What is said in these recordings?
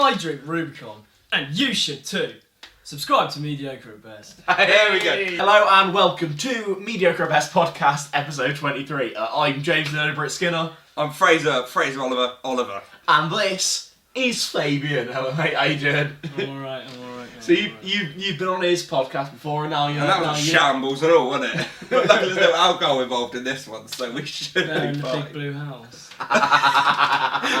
I drink Rubicon, and you should too. Subscribe to Mediocre at Best. Here we go. Hello and welcome to Mediocre at Best podcast, episode 23. I'm James the Brit Skinner. I'm Fraser Oliver. And this is Fabian. Hello mate, how you doing? I'm alright. So you've been on his podcast before and now you're... And that was shambles and all, wasn't it? But luckily there's no alcohol involved in this one, so we should They're in be the fine. big blue house.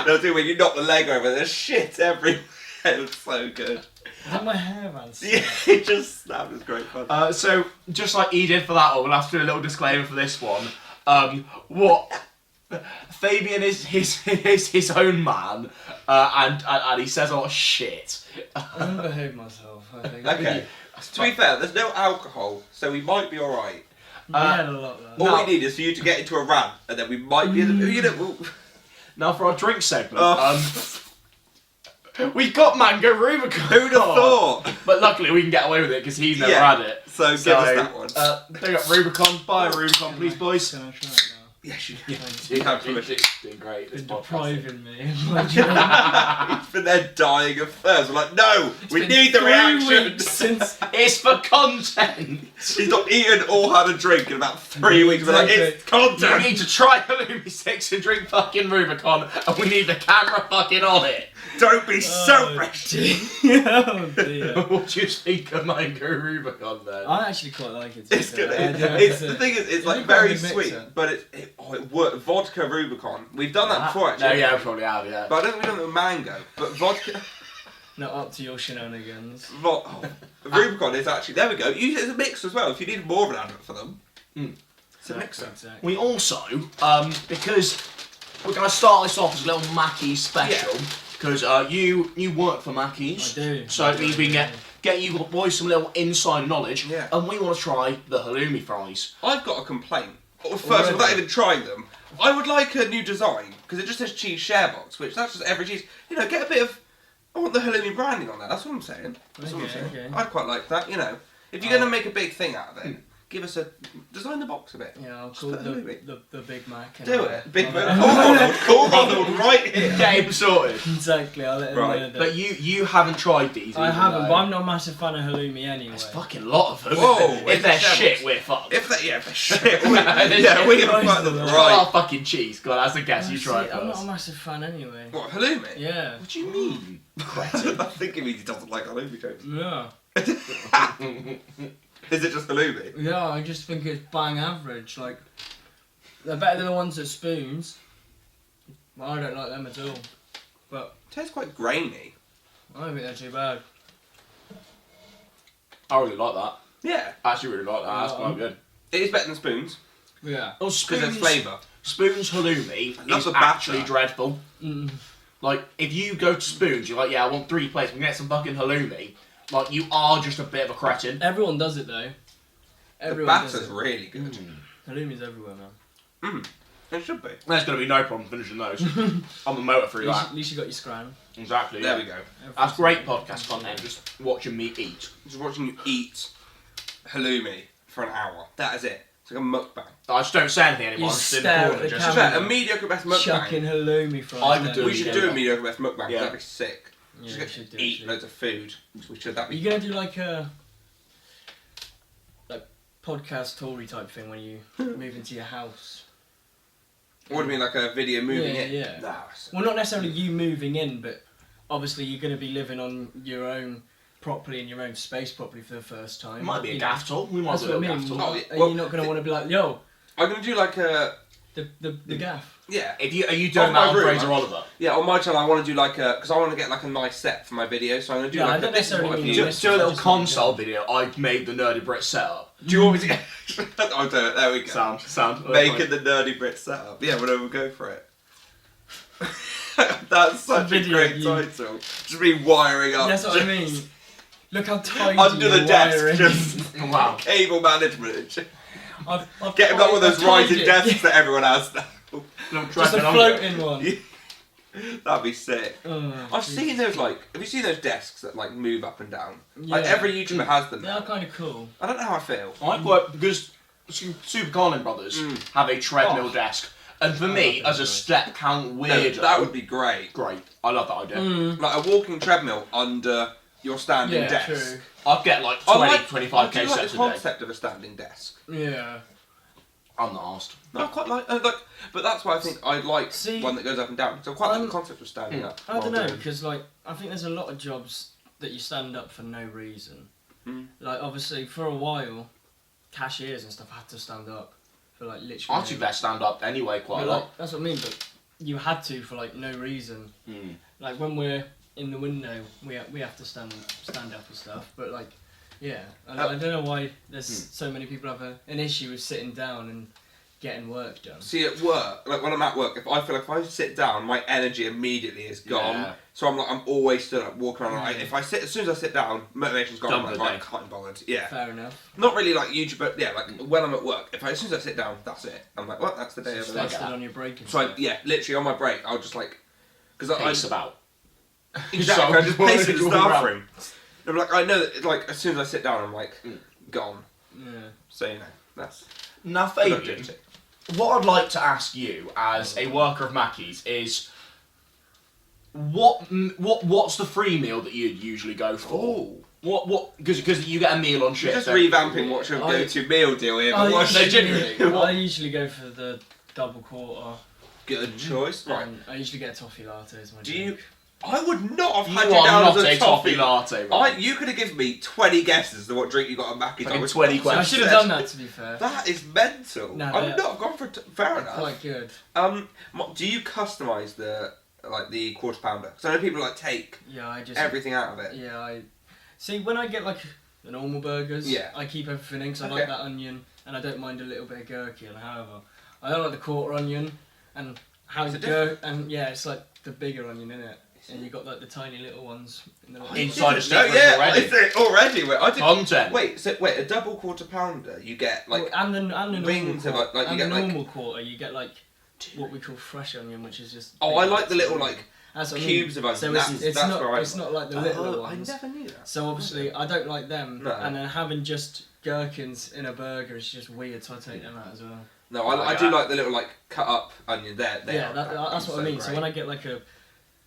They'll do when you knock the leg over, there's shit everywhere. It's so good. Did my hair man? Yeah, it just that was great fun. So, just like he did for that one, we'll have to do a little disclaimer for this one. Fabian is his own man, and he says a lot of shit. I'm gonna behave myself, I think. Okay. To be fair, there's no alcohol, so we might be alright. We had a lot though. All we need is for you to get into a rant, and then we might be in the... Now for our drink segment, we've got Mango Rubicon. Who'd have thought? But luckily we can get away with it because he's never had it. So give us that one. Big up Rubicon. Buy a Rubicon, please, boys. Can I try it now? Yes, you You have permission. doing great. This Been podcast. depriving me of my drink. He's been there dying of thirst. We're like, no, we need the 3 reaction. weeks since It's for content. He's not eaten or had a drink in about 3 weeks. We're like, it's You content. need to try Halloumi Sticks and drink fucking Rubicon, and we need the camera fucking on it. Don't be selfish. Oh dear. What do you think of Mango Rubicon then? I actually quite like it. to be It's fair. good. I do. It's the thing is, it's like It's quite a very good sweet, mixer. but it worked. Vodka Rubicon. We've done that before actually. No, yeah, we probably have, yeah. But I don't think we've done it with mango. But vodka, Not up to your shenanigans. Rubicon is actually there. We go. Use it as a mix as well if you need more of an advert for them. It's a mixer. Exactly. We also, because we're going to start this off as a little Mackey's special, because you work for Mackey's. I do. So it means we can get you boys some little inside knowledge, Yeah. and we want to try the halloumi fries. I've got a complaint. First, without even trying them, I would like a new design because it just says cheese share box, which that's just every cheese. You know, get a bit of. I want the halloumi branding on that. That's what I'm saying. That's what I'm saying. Okay. I'd quite like that. You know, if you're going to make a big thing out of it, give us a design the box a bit. Yeah, I'll Just call put it halloumi. the Big Mac. Do it. Big I'll Mac. Call Ronald right here. Get him sorted. Exactly, I'll let him Right. know that. But you haven't tried these. I even haven't, though but I'm not a massive fan of halloumi anyway. There's fucking lot of them. Whoa, If they're it's shit, shambles. we're fucked. If they're shit, we Shit. can find them Right. right. Oh, fucking cheese. God, that's a guess. You See, try it I'm not a first. massive fan anyway. What halloumi? Yeah. What do you mean? Cretin. I think it means he doesn't like halloumi, James. Yeah. Is it just halloumi? Yeah, I just think it's bang average. Like, they're better than the ones at Spoons. Well, I don't like them at all. But It tastes quite grainy. I don't think they're too bad. I really like that. Yeah. I actually really like that. That's quite good. It is better than spoons Yeah. Oh, because there's flavour. Spoons halloumi love is the batter. actually dreadful. Mm. Like, if you go to Spoons, you're like, yeah, I want 3 plates, we can get some fucking halloumi. Like, you are just a bit of a cretin. Everyone does it though. The Everyone does batter's it. really good. Halloumi's everywhere, man. It should be. There's going to be no problem finishing those. I'm a motor through that. At least you got your scran. Exactly, There yeah. we go. That's great podcast content, just watching me eat. Just watching you eat halloumi for an hour. That is it. It's like a mukbang. I just don't say anything anymore. You I'm just in stare the at corner, the just... camera. A mediocre best Chucking mukbang. halloumi fries. I would then. do We it should again. do a mediocre best mukbang. Yeah. That'd be sick. Yeah, Just we get should do eat it. loads of food. We should. That'd Are be. you gonna do like a podcast Tory type thing when you move into your house? What do you mean, like a video moving Yeah, in? yeah. No. Well, not necessarily you moving in, but obviously you're going to be living on your own properly in your own space properly for the first time. It might be a You gaff tool. We might That's do a what I gaff mean. tool. Oh, yeah. Are Well, you not going to want to be like, yo, I'm gonna do like a. the gaff? Yeah. Are you doing On that my on room, Fraser huh? Oliver? Yeah, on my channel I want to do like a, because I want to get like a nice set for my video, so I'm gonna do Yeah, I like don't a, this is necessarily what I've mean used. this. Do a little Just console like, video. I made the Nerdy Brit setup. Do you want me to? I'll do it. There we go. Sound. Making the nerdy Brit setup. Yeah, whatever. We'll go for it. That's such a Video great of you. title. Just me wiring up. That's what I just mean. Look how tidy Under the your desk, wiring just is. Wow. cable management. I've Get him like one of those I've tied rising it. desks that everyone has now. Just a floating one. Yeah. That'd be sick. Oh, I've geez. seen those like. Have you seen those desks that like move up and down? Yeah. Like every YouTuber has them. They are kind of cool. I don't know how I feel. I work because Super Carlin Brothers have a treadmill Oh. desk, And for me, Oh, as a step count No, weirdo, that would be great. great. I love that idea. Like a walking treadmill under your standing Yeah, desk. true. I'd get like I 20, like, 25k I do like steps the a day. concept of a standing desk. Yeah. I'm not asked. No, I quite like, but that's why I think I'd like See, one that goes up and down. So I quite like the concept of standing up. I don't while know, doing- because like I think there's a lot of jobs that you stand up for no reason. Like obviously for a while, cashiers and stuff had to stand up for like literally. I actually better stand up anyway quite a But, like, lot. that's what I mean, but you had to for like no reason. Like when we're in the window, we have to stand up and stuff. But like, yeah, I don't know why there's so many people have an issue with sitting down and getting work done. See, at work, like when I'm at work, if I sit down, my energy immediately is gone. Yeah. So I'm always stood up, walking around. Like, if I sit, as soon as I sit down, motivation's gone. Done I'm for like, the right, day. can't be bothered. Yeah. Fair enough. Not really like YouTube, but yeah, like when I'm at work, as soon as I sit down, that's it. I'm like, well, that's the day Just over there. stood on your break and So stuff. literally on my break, I'll just like, because Pace about. exactly, I just pace in the Walk staff around. room. I'm like, I know that like as soon as I sit down, I'm like, gone. Yeah. So you know, that's Now, Fabian, what I'd like to ask you as a worker of Mackey's is, what's the free meal that you'd usually go for? What? Because you get a meal on You're shift. just revamping what's your go-to meal deal here. But what's No, genuinely. I usually go for the double quarter. good choice? Right. And I usually get a toffee latte as my Do you? drink. I would not have You had you are down not as a a toffee latte, right? You could have given me 20 guesses to what drink you got at Mackey's. Fucking I would 20 not I questions. should have done that, to be fair. That is mental. No, I would they're- not have gone for fair enough. Quite good. Do you customise the quarter pounder? Because I know people take Yeah, I just everything out of it. Yeah, I see when I get like the normal burgers. Yeah. I keep everything in because I Okay. like that onion and I don't mind a little bit of gherkin. However, I don't like the quarter onion and how Is the it different? and yeah, it's like the bigger onion in it, and you got like the tiny little ones in the Inside a No, sticker yeah, already. is it already? Wait, I did. Content. Wait, a double quarter pounder, you get like and the normal rings of quarter, like you and get the like. normal quarter, you get like what we call fresh onion, which is just. Oh, I like the little like That's what I cubes mean. of onion. So That's it's where not I it's not like the little ones. I never knew that. So obviously I don't like them, No. and then having just gherkins in a burger is just weird. So I take them out as well. No, I do like the little like cut up onion there. Yeah, that's what I mean. So Great. when I get like a,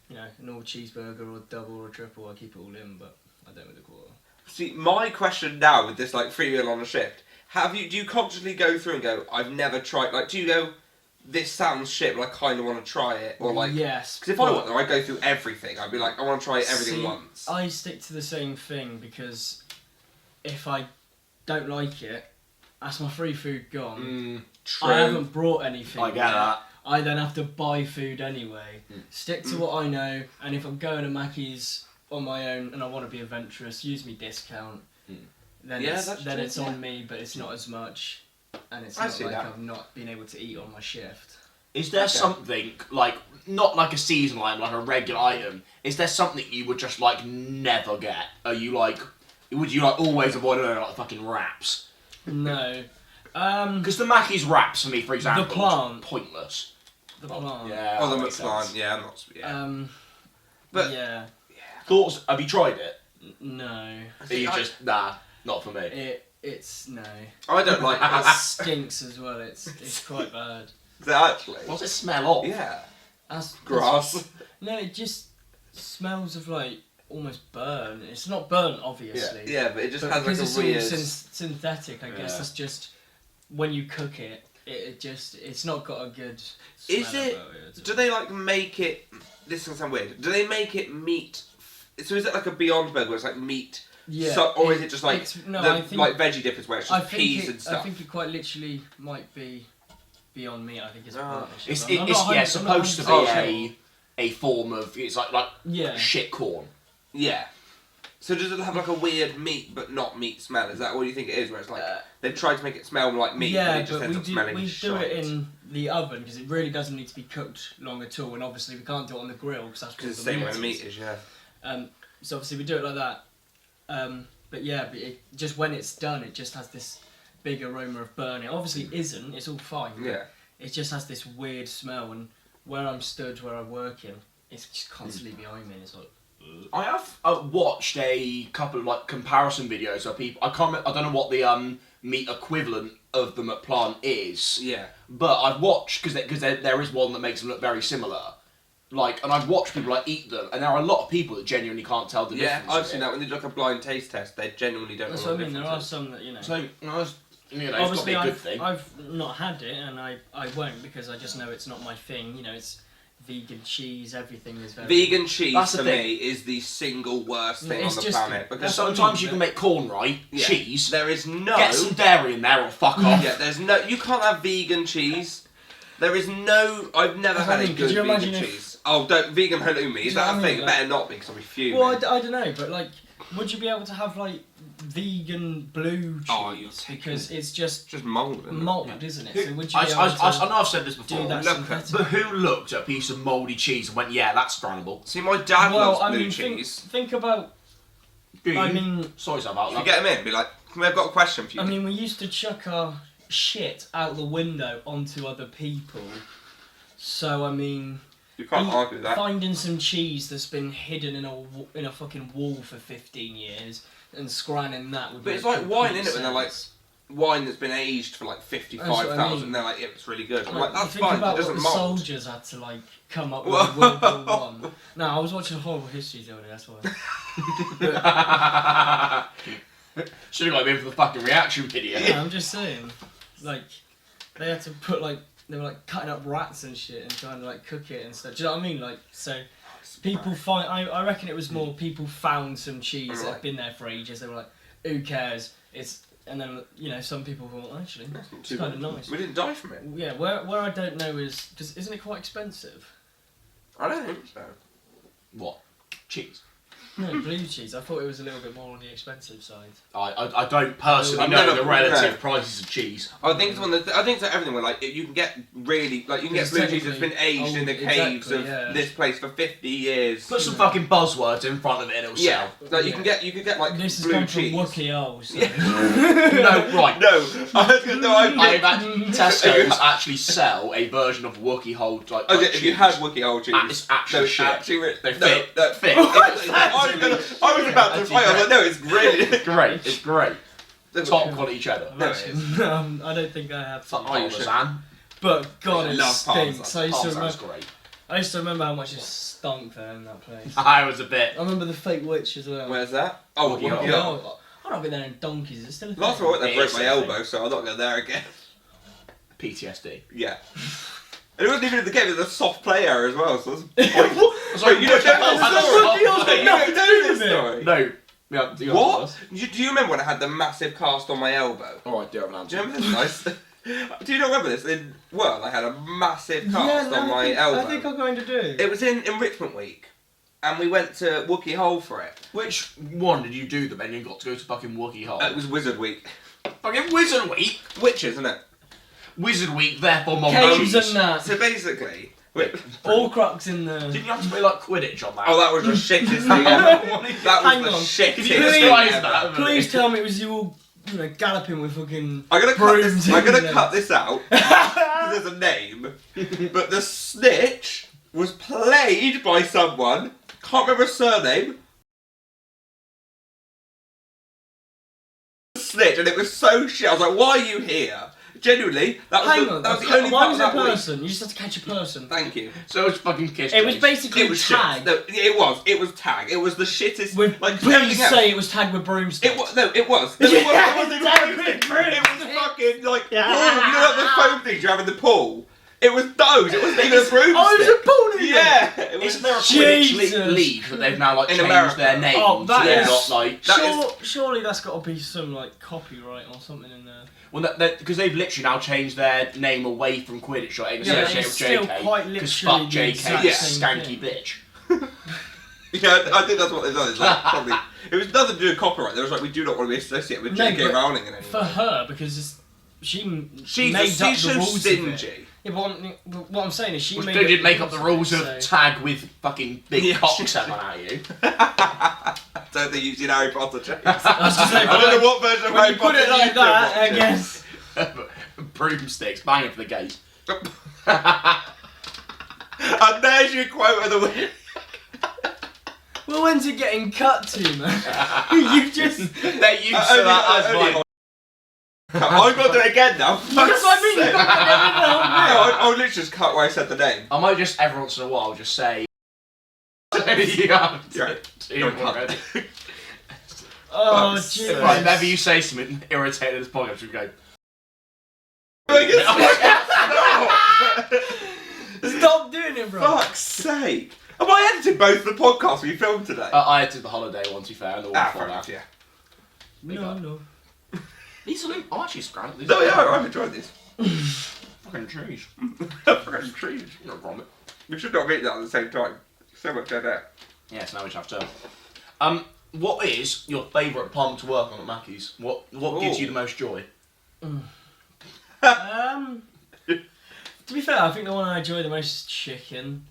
an all cheeseburger or a double or a triple, I keep it all in, but I don't with the quarter. See, my question now with this like free meal on a shift, do you consciously go through and go, I've never tried, like, do you go, this sounds shit, but I kind of want to try it, or like, yes. because if I went there, I'd go through everything. I'd be like, I want to try everything See, once. I stick to the same thing because if I don't like it, that's my free food gone. True. I haven't brought anything. I get yet. that. I then have to buy food anyway. Stick to what I know, and if I'm going to Mackey's on my own and I want to be adventurous, use me discount. Then Yeah, it's that's then true, it's yeah. on me, but it's not as much, and it's I not see like that. I've not been able to eat on my shift. Is there something, like, not like a seasonal item, like a regular item, is there something you would just, like, never get? Would you, like, always avoid, like, fucking wraps? No. Because the Mackey's wraps, for me, for example, The plant. pointless. The plant. Yeah, Oh, that the makes McPlant, sense. yeah, I'm not. Yeah. But But- yeah, Thoughts, have you tried it? no. Are you just, nah, not for me. It's no. I don't like It that. stinks as well. It's quite bad. Actually. What's it smell of? Yeah. That's Grass. No, it just smells of like almost burn. It's not burnt, obviously. Yeah, but it just But has because like it's a weird. all synthetic, I guess Yeah. it's just when you cook it, it's not got a good smell Is it? about it. Do they like make it? This is gonna sound weird. Do they make it meat? So is it like a Beyond Burger where it's like meat? Yeah. Or is it just like I think, like veggie dippers where it's I just think peas it, and stuff? I think it quite literally might be Beyond Meat. I think it's. Oh. partnership. It's, I'm not it's 100 yeah, I'm supposed to be not 100% a form of, it's like Yeah. shit corn. Yeah. So does it have like a weird meat but not meat smell? Is that what you think it is? Where it's like they've tried to make it smell like meat, Yeah, but it just ends up smelling we do shite. it in the oven because it really doesn't need to be cooked long at all, and obviously we can't do it on the grill because that's Because what it's the same way is. meat is, yeah. So obviously we do it like that. But just when it's done, it just has this big aroma of burning. Obviously it isn't. It's all fine. but Yeah. It just has this weird smell, and where I'm stood, where I'm working, it's just constantly behind me. And it's like. I have watched a couple of like comparison videos of people. I don't know what the meat equivalent of them at Plant is. Yeah. But I've watched, because there is one that makes them look very similar. Like, and I've watched people like eat them, and there are a lot of people that genuinely can't tell the difference. Yeah, I've seen that when they do like a blind taste test, they genuinely don't That's know what I the mean. There difference are is. some that, you know. So, it's got to Obviously, be a good thing. I've not had it, and I won't because I just know it's not my thing. You know, it's vegan cheese. Everything is very Vegan cheese That's the for thing. me is the single worst thing It's on the just- planet because Because sometimes you can make corn right, Yeah. cheese, there is no. get some dairy in there or fuck off. Yeah, there's no. You can't have vegan cheese. There is no. I've never That's what had I a mean, good could you vegan imagine if- cheese. Oh, don't vegan halloumi. Is Do you know that a what I thing? mean? It better not be, because I'll be fuming. Well, I don't know, but like, would you be able to have like vegan blue cheese? Oh, you're taking because it's just It's just mould. isn't it? mould, isn't it? So would you I be able know to I've said this before, do that look, synthetic? but who looked at a piece of mouldy cheese and went, yeah, that's scannable? See, my dad Well, loves I blue mean, cheese. think about. Do I you? mean, Sorry, Sam, out If you get him in, be like, I've got a question for you. I mean, we used to chuck our shit out the window onto other people. So I mean, you can't argue with that. finding some cheese that's been hidden in a fucking wall for 15 years and scranning that would. But make it's like wine, complete innit? When they're like sense. wine that's been aged for like 55,000, That's what I mean. they're like, yeah, it's really good. I'm Like, like, that's think fine. about It doesn't what the mould. soldiers had to like come up with Whoa. in World War One. No, I was watching Horrible History the other day. That's why. Should have got him in for the fucking reaction video. Yeah, I'm just saying, like, they had to put like they were like cutting up rats and shit and trying to like cook it and stuff. Do you know what I mean? Like, so people find. I reckon it was more people found some cheese that had been there for ages. They were like, who cares? It's and then you know some people thought actually it's kind of nice. We didn't die from it. Yeah, where I don't know is because isn't it quite expensive? I don't think so. What? Cheese? No, blue cheese. I thought it was a little bit more on the expensive side. I don't personally I've know never- the relative no. prices of cheese. I think it's one of the, I think it's everything where like you can get really like you can get It's blue cheese that's been technically aged in the old, caves exactly, of yeah. this place for 50 years. Put some fucking buzzwords in front of it and it'll Yeah, sell. like you Yeah. can get like This has blue come cheese. from Wookie Owl. So. No, right. No, Tesco's actually sell a version of Wookiee hold like. Okay, like if you cheese. had Wookiee old cheese, It's actually no, shit. actually, They no, fit. no, Fit. I was about to fight. I was like, no, it's really It's great. It's great. Top Top. quality cheddar. No, it is. I don't think I have. It's like Oh, you should. parmesan. But God, I it love stinks. I used, to Parmesan's remember, great. I used to remember how much it stunk there in that place. I was a bit. I remember the fake witch as well. Where's that? Oh, Wookiee Wookiee Hole. Hole. I've not been there in donkeys. Is it still a thing? Last time I went there, It broke is my something. elbow, so I'm not going there again. PTSD. Yeah. And it wasn't even in the game, it was a soft play area as well, so I was like, Wait, you don't know what? this story? You don't know this story? No. Yeah, you What? Do you remember when I had the massive cast on my elbow? Alright, do you have an Do answer? you remember this? Nice. Do you not remember this? In World, I had a massive cast on my I elbow. think I'm going to do. It was in Enrichment Week, and we went to Wookiee Hole for it. Which one did you do them and you got to go to fucking Wookiee Hole? It was Wizard Week. Fucking Wizard Week? Witches, isn't it? Wizard Week, therefore Mom Caves cheese. and that. So basically... Wait, All crux in the. Didn't you have to play like Quidditch on that? oh, that was the shittest thing ever. That was Hang the on. shittest Could you thing describe ever. that? Please tell me it was you all, you know, galloping with fucking. I'm gonna brooms cut in this out because there's a name, but the snitch was played by someone. Can't remember his surname. Snitch, and it was so shit. I was like, "Why are you here?" Genuinely, that was Hang the, on. that was the only Why part was of it a that week. person? You just had to catch a person. Thank you. So it's fucking kiss. It was Chase. basically It was shit. tag. No, it was. It was tag. It was the shittest. With like please everything else. say it was tagged with broomsticks. It was no, it was. No, it wasn't even tagged with broomsticks. It broomsticks. was fucking like Yeah. pool. You know, like the foam things you have in the pool. It was those. It wasn't even a broomstick. Oh, it was a pool in there. Yeah. It was Isn't there a Quidditch Jesus. league that they've now like In changed America. their name? Oh, that so they're is- not like. that Surely that's got to be some like copyright or something in there. Well, because they've literally now changed their name away from Quidditch, right? And Yeah, associated it's with still JK. quite Because literally fuck the JK, exact you same skanky thing. bitch. Yeah, I think that's what they've done. It's like probably it was nothing to do with copyright. There was like we do not want to be associated with No, J.K. but Rowling in any For way. her, because she She's made up so the rules of it. stingy. Yeah, but what I'm saying is she Which made they up did make up the rules of so- tag with fucking big Yeah. cocks coming at you. I don't think you've seen Harry Potter, James. I was just saying, I don't know what version of when Harry you put Potter it like you've that, I been guess. Broomsticks, banging for the gays. watching. And there's your quote of the week. Well, when's it getting cut to, man? You've just. They're used to that as like. cut. I've got to do it again now. That's what I mean. You've got to put everything on there. I'll literally just cut where I said the name. I might just every once in a while just say. Oh, jeez. Right, whenever you say something irritating in this podcast, we go. Stop doing it, bro. Fuck's sake. Am I editing both the podcasts we filmed today? I edited the holiday one, to be fair, and the one before fair that. enough, yeah. No. These are I'm actually scrambled. These No, yeah, I've enjoyed this. fucking trees. Fucking trees. You're not vomit. We should not meet that at the same time. So much dead air. Yeah, so now we just have to. What is your favourite palm to work on at Mackey's? What gives you the most joy? To be fair, I think the one I enjoy the most is chicken.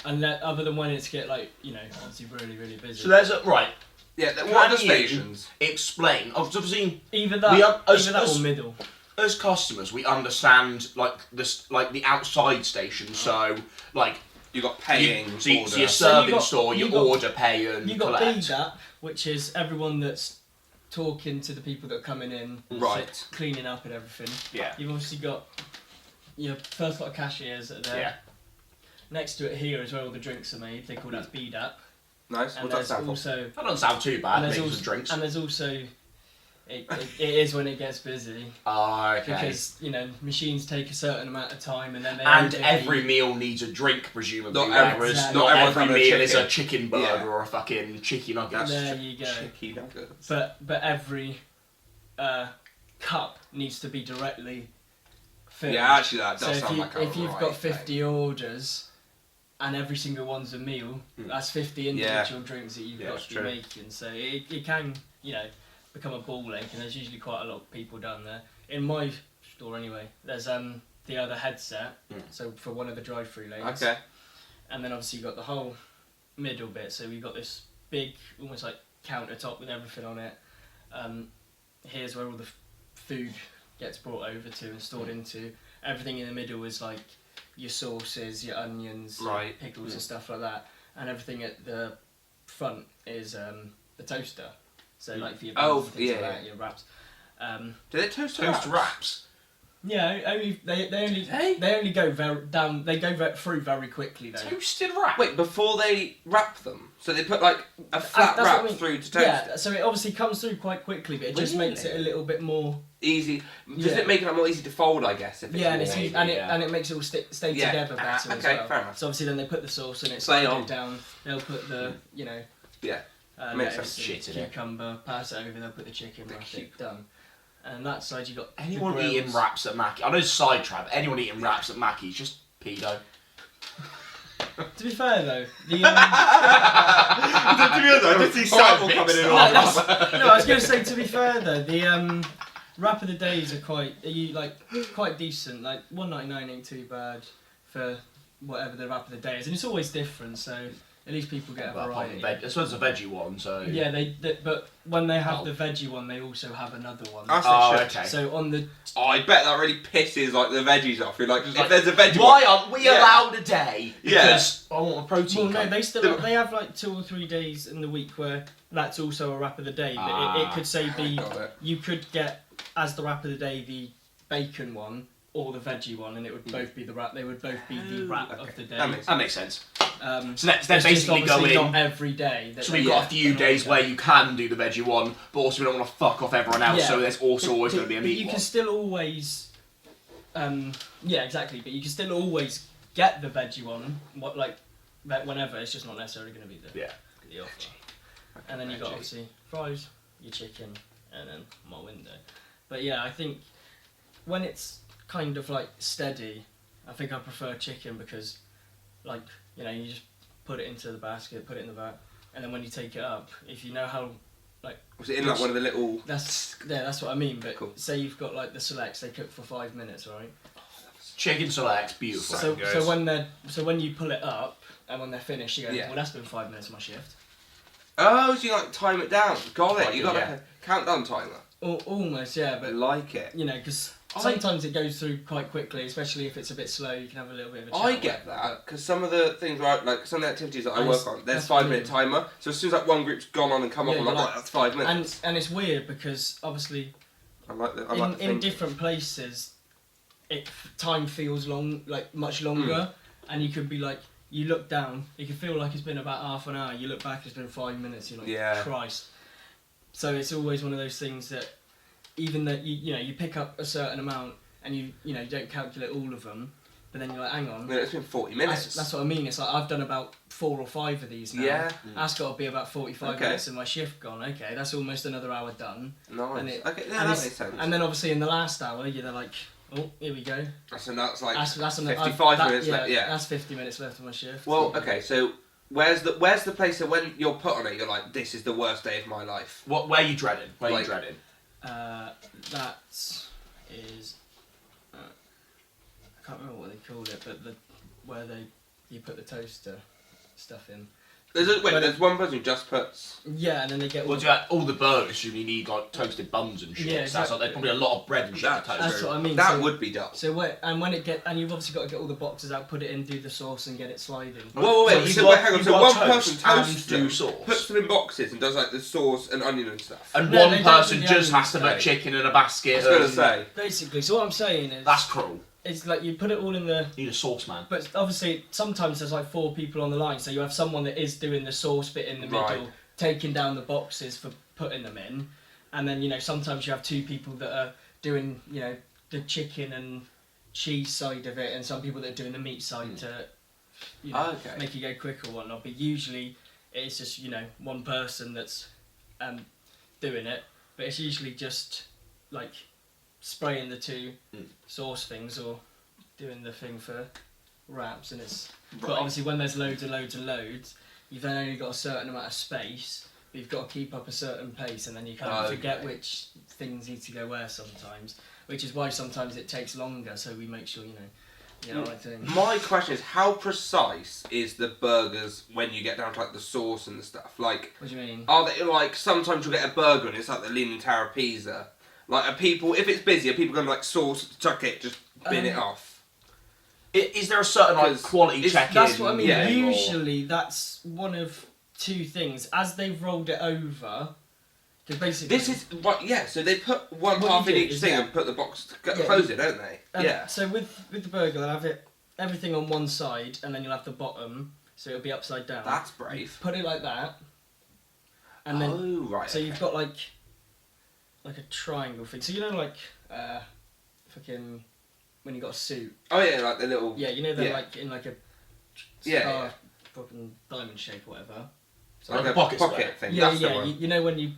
And other than when it's obviously really, really busy. So there's right. Yeah, what are the stations? Explain. Obviously, either that as or middle. As customers, we understand the outside station. So You got paying, so order. your serving store, you order, pay, and you got collect. BDAP, which is everyone that's talking to the people that are coming in, Right. cleaning up and everything. Yeah. You've obviously got your first lot of cashiers that are there. Yeah. Next to it here is where all the drinks are made. They call that BDAP. Nice. And What's that there's stand for? also That doesn't sound too bad. and Making there's some drinks. and there's also it is when it gets busy. Oh, okay. Because machines take a certain amount of time and then they And overheat. every meal needs a drink, presumably. Not whereas exactly. not Not every everyone's meal having a is a chicken. chicken burger Yeah. or a fucking chicken nugget. There you go. Chicky nuggets. But every cup needs to be directly filled. Yeah, actually that So does if sound you like a if you've right got 50 thing. orders and every single one's a meal, that's 50 individual drinks that you've got it's to be true. making. So it can become a ball ache, and there's usually quite a lot of people down there. In my store anyway, there's the other headset, so for one of the drive-through lanes. Okay. And then obviously you've got the whole middle bit, so we've got this big, almost like countertop with everything on it. Here's where all the food gets brought over to and stored into. Everything in the middle is like your sauces, your onions, Right. pickles and stuff like that. And everything at the front is the toaster. So like for your buns and things like that, your wraps. Do they toast Toast wraps? wraps. Yeah, only they only go down. They go through very quickly though. Toasted wrap. Wait, before they wrap them? So they put like a flat That's what wrap I mean. through to toast Yeah, it? so it obviously comes through quite quickly, but it just makes it a little bit more. Easy. Does Yeah. it make it more easy to fold, I guess, if it's Yeah, and more it's maybe, and it makes it all stay Yeah. together better as Okay, well. fair enough. So obviously then they put the sauce in it, Play slide on. it down. They'll put the Yeah. lettuce Makes sense. and Shit in it. cucumber, pass it over. They'll put the chicken, wrap it, done. And that side you got Anyone the eating grills. wraps at Mackey? I know sidetrack. Anyone eating wraps at Mackey's just pedo. To be fair though, the To be honest, I just see Samuel coming in no, all I was going to say to be fair though, the wrap of the days are quite decent. Like $1.99 ain't too bad for whatever the wrap of the day is, and it's always different. So at least people get a variety. I suppose it's a veggie one, so... Yeah, but when they have the veggie one, they also have another one. Oh, okay. So on the Oh, I bet that really pisses like the veggies off. You're like, if there's a veggie Why one, aren't we allowed a day? Yeah. Because I want a protein well, no, cake. they have like 2 or 3 days in the week where that's also a wrap of the day. But it could say got it. you could get as the wrap of the day the bacon one or the veggie one, and it would both be the wrap. They would both be the wrap of the day. That makes sense. Um, So they're it's just basically obviously going... not every day. So we've got a few days where you can do the veggie one, but also we don't want to fuck off everyone else, Yeah. so there's also always going to be a But meat you one. can still always, yeah, exactly. But you can still always get the veggie one, whenever. It's just not necessarily going to be the offer. And then you got obviously fries, your chicken, and then my window. But yeah, I think when it's kind of like steady, I think I prefer chicken because, like, you just put it into the basket, put it in the vat, and then when you take it up, if you know how, like, Was it in like one of the little... that's what I mean. But Cool. say you've got like the selects, they cook for 5 minutes, right? Chicken selects, beautiful. So when you pull it up and when they're finished, you go, Yeah. well, that's been 5 minutes of my shift. Oh, so you like time it down. Got it. Like You it, got yeah. like a countdown timer. Almost, yeah. I But like it. because sometimes it goes through quite quickly, especially if it's a bit slow. You can have a little bit of a chat. I get that because some of the things, right, like some of the activities that I And work it's- on, there's that's 5 minute brilliant. timer. So as soon as like one group's gone on and come Yeah, up, I'm you're like, like- right, that's 5 minutes. And it's weird because obviously I like the. in different places, time feels much longer, and you could be like, you look down, it can feel like it's been about half an hour. You look back, it's been 5 minutes. You're like, Christ. So it's always one of those things that, even that you pick up a certain amount and you don't calculate all of them, but then you're like, hang on. Yeah, it's been 40 minutes. That's what I mean. It's like I've done about 4 or 5 of these now. Yeah. That's got to be about 45 minutes of my shift gone. Okay, that's almost another hour done. Nice. That makes sense. And then obviously in the last hour, they're like, oh, here we go. So that's like that's 55 minutes left. Yeah. That's 50 minutes left of my shift. Well, okay, so where's the place that when you're put on it, you're like, this is the worst day of my life? Where are you dreading? Where are you dreading? That is. I can't remember what they called it, but where you put the toaster stuff in. There's one person who just puts. Yeah, and then they get. All the burgers, you need like toasted buns and shit. Yeah, exactly. So that's like, there's probably a lot of bread and shit to toast. That's what I mean. That would be dull. So and you've obviously got to get all the boxes out, put it in, do the sauce, and get it sliding. Whoa, wait, hang on. So one person toasts them, sauce, puts them in boxes, and does like the sauce and onion and stuff. And one person just has to put chicken in a basket. I was gonna say. Basically, so what I'm saying is. That's cruel. It's like you put it all in the. You need a sauce man. But obviously, sometimes there's like 4 people on the line, so you have someone that is doing the sauce bit in the middle, taking down the boxes for putting them in, and then sometimes you have 2 people that are doing the chicken and cheese side of it, and some people that are doing the meat side to make it go quick or whatnot. But usually it's just one person that's doing it, but it's usually just like spraying the 2 sauce things or doing the thing for wraps, and it's. But obviously, when there's loads and loads and loads, you've then only got a certain amount of space. But you've got to keep up a certain pace, and then you kind of forget which things need to go where sometimes. Which is why sometimes it takes longer. So we make sure right thing. My question is, how precise is the burgers when you get down to like the sauce and the stuff? Like, what do you mean? Are they like sometimes you'll get a burger and it's like the Leaning Tower of Pisa? Like, are people, if it's busy, are people going to like sauce, chuck it, just bin it off? Is there a certain quality check-in? That's what I mean. Yeah, usually that's one of 2 things. As they've rolled it over, because basically this is so they put one half in each thing and put the box close it, don't they? So with the burger, they'll have everything on one side, and then you'll have the bottom, so it'll be upside down. That's brave. You put it like that, and then so you've got like a triangle thing. So fucking when you got a suit. Oh yeah, like the little. Yeah, they're like in like a star, fucking diamond shape or whatever. So like a pocket thing. Yeah, yeah. When you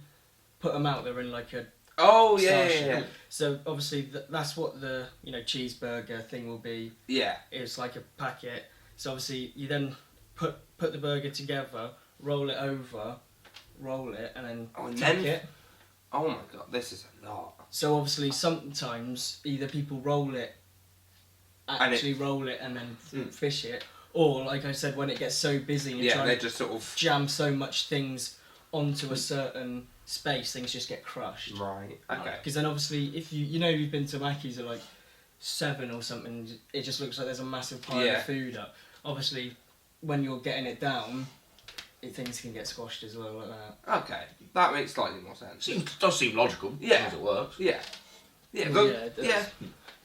put them out, they're in like a. Oh yeah. So obviously that's what the cheeseburger thing will be. Yeah. It's like a packet. So obviously you then put the burger together, roll it over, and then tuck it. Oh my god, this is a lot. So obviously sometimes either people roll it and then fish it, or like I said, when it gets so busy and you're trying they just sort of jam so much things onto a certain space, things just get crushed. Right, okay. Because then obviously if you've been to Mackey's at like 7 or something, it just looks like there's a massive pile of food up. Obviously when you're getting it down, things can get squashed as well like that. Okay, that makes slightly more sense. Does seem logical. Yeah, as it works. Yeah. Yeah.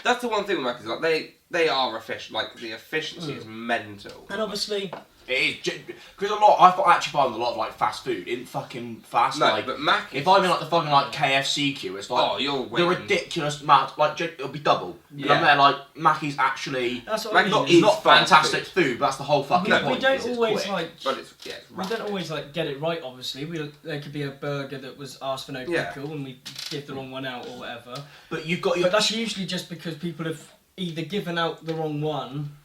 That's the one thing with Mac is like they are efficient. Like the efficiency is mental. And obviously it is because I actually find a lot of like fast food isn't fucking fast. No, like, but Mac. If I'm in like the fucking like KFC queue, it's like the ridiculous amount. Like it'll be double. Yeah. I'm there like Mackey's actually. That's what it's not fantastic food, but that's the whole fucking point. We don't always we don't always get it right. Obviously, there could be a burger that was asked for no pickle, and we give the wrong one out or whatever. But you've got But that's usually just because people have either given out the wrong one.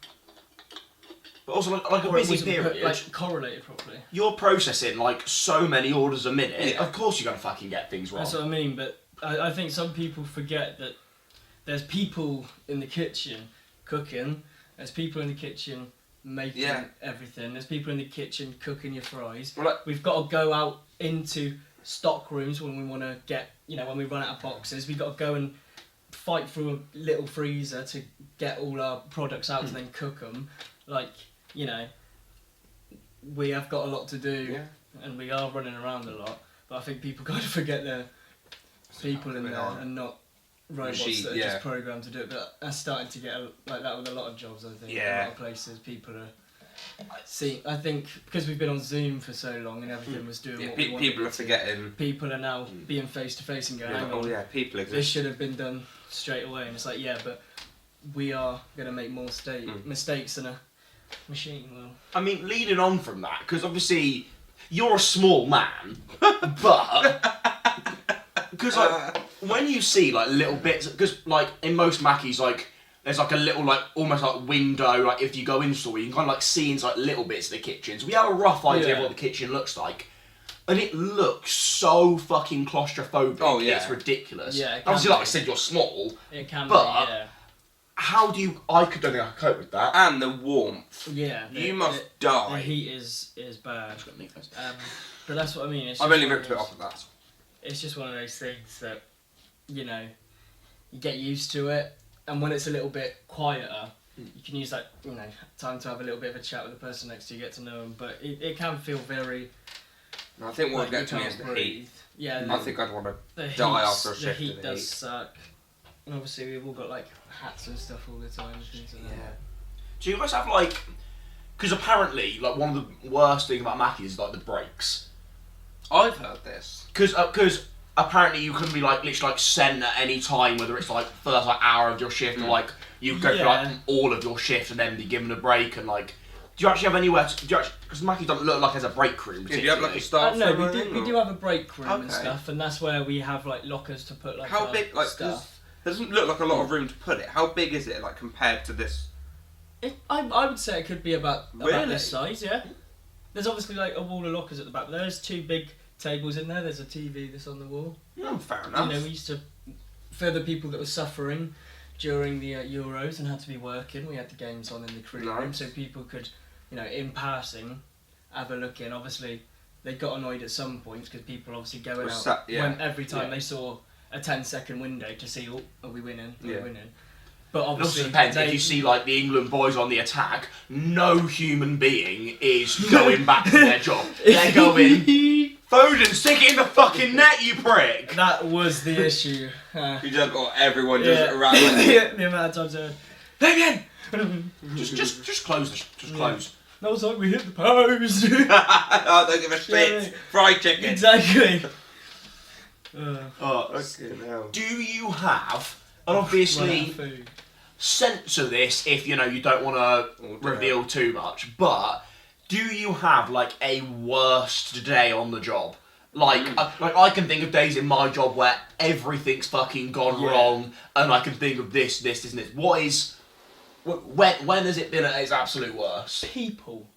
But also, like a busy period, correlated properly. You're processing like so many orders a minute. Yeah. Of course, you're gonna fucking get things wrong. That's what I mean. But I think some people forget that there's people in the kitchen cooking. There's people in the kitchen making everything. There's people in the kitchen cooking your fries. Well, we've got to go out into stock rooms when we want to get, when we run out of boxes. We've got to go and fight through a little freezer to get all our products out and then cook them. We have got a lot to do, and we are running around a lot. But I think people kind of forget there people in there and not robots Machine, that are yeah. just programmed to do it. But that's starting to get like that with a lot of jobs. I think. Yeah. In a lot of places, people are. I think because we've been on Zoom for so long and everything was doing what we wanted. People are forgetting. People are now being face to face and going, hang on, people exist. this should have been done straight away. And it's like, yeah, but we are going to make more mistakes than a machine will. I mean, leading on from that, because obviously you're a small man, but because like when you see like little bits, because like in most Mackies, like there's like a little like almost like window, like if you go in store, you can kind of like see into like little bits of the kitchen. So we have a rough idea of what the kitchen looks like. And it looks so fucking claustrophobic. Oh, yeah. It's ridiculous. Yeah, obviously, like I said, you're small. It can but be, yeah. How do you... I don't think I could cope with that. And the warmth. Yeah. You must die. The heat is bad. But that's what I mean. I've only ripped a bit off of that. It's just one of those things that, you know, you get used to it. And when it's a little bit quieter, you can use that, you know, time to have a little bit of a chat with the person next to you, get to know them. But it can feel very... I think what like would get to me is the breathe. heat. Yeah. I think I'd want to the die after a The shift. heat does suck. And obviously we've all got like hats and stuff all the time and things like that. Do you guys have like... Because apparently, like one of the worst things about Mackie is like the breaks. I've heard this. Because apparently you can be like literally like sent at any time, whether it's like first like hour of your shift or like you go through like all of your shift and then be given a break and like... Do you actually have anywhere because Mackie doesn't look like there's a break room. Do you have like a staff no, room? we do have a break room and Okay. stuff, and that's where we have like lockers to put like How our big? Like stuff. there doesn't look like a lot of room to put it. How big is it? Like compared to this? I would say it could be about Really? this size, yeah. There's obviously like a wall of lockers at the back, but there's two big tables in there. There's a TV that's on the wall. No, fair enough. You know, we used to, for the people that were suffering during the Euros and had to be working, we had the games on in the crew room so people could, you know, in passing, have a look in. Obviously, they got annoyed at some points because people obviously going out when every time they saw a 10-second window to see, oh, are we winning? Are we winning? But It obviously, also depends. If you see like the England boys on the attack, no human being is going back to their job. They're going, Foden, stick it in the fucking net, you prick! that was the issue. You just got everyone just around. The amount of times I heard, Fabian! Just close. Just close. That was like we hit the post. Oh, don't give a shit. Yeah. Fried chicken. Exactly. Do you have, and obviously censor this if you know you don't want to reveal too much, but do you have like a worst day on the job? Like I can think of days in my job where everything's fucking gone wrong, and I can think of this, and this. What is? When has it been at its absolute worst? People.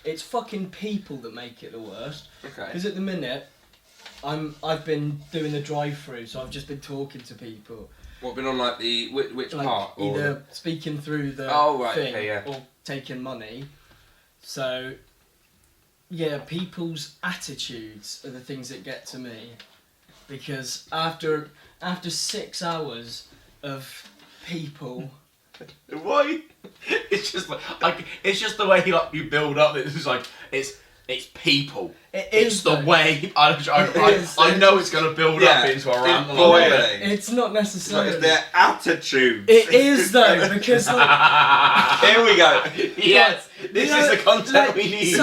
It's fucking people that make it the worst. Okay. Because at the minute, I've been doing the drive-through, so I've just been talking to people. What, been on like the which like part? Either speaking through the thing or taking money. So, yeah, people's attitudes are the things that get to me. Because after 6 hours of people... Why? It's just like it's just the way you build up. It's like it's people. It's the way I know it's going to build up into a rant. It's not necessarily. It's their attitude. It is though because like, here we go. Yes, this is the content we need.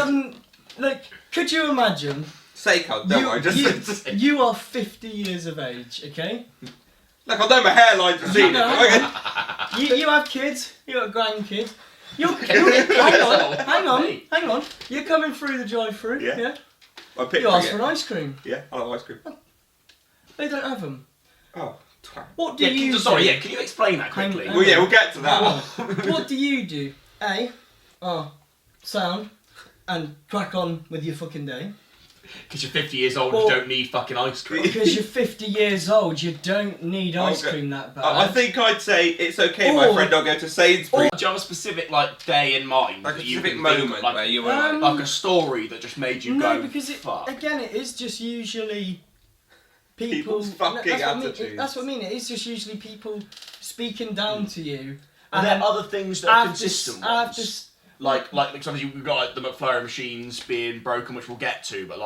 Could you imagine? Say don't worry. You are 50 years of age, okay? Look, I know my hairline to see it. You have kids. You got grandkids. Hang on. You're coming through the drive-through. Yeah. You asked for an ice cream. Yeah, I like ice cream. They don't have them. Oh, twat. What do you do? Sorry, can you explain that quickly? Well, yeah, we'll get to that. What do you do? Sound and crack on with your fucking day. Because you're 50 years old and you don't need fucking ice cream. Because you're 50 years old, you don't need ice cream that bad. I think I'd say it's okay, my friend, I'll go to Sainsbury's. Do you have a specific day in mind? Like a that you specific can moment think of, where you were like a story that just made you go, because fuck. Again, it is just usually people's fucking attitudes. That's what I mean. It is just usually people speaking down to you. And there are other things that are consistent ones. Like sometimes we've got like the McFlurry machines being broken, which we'll get to, but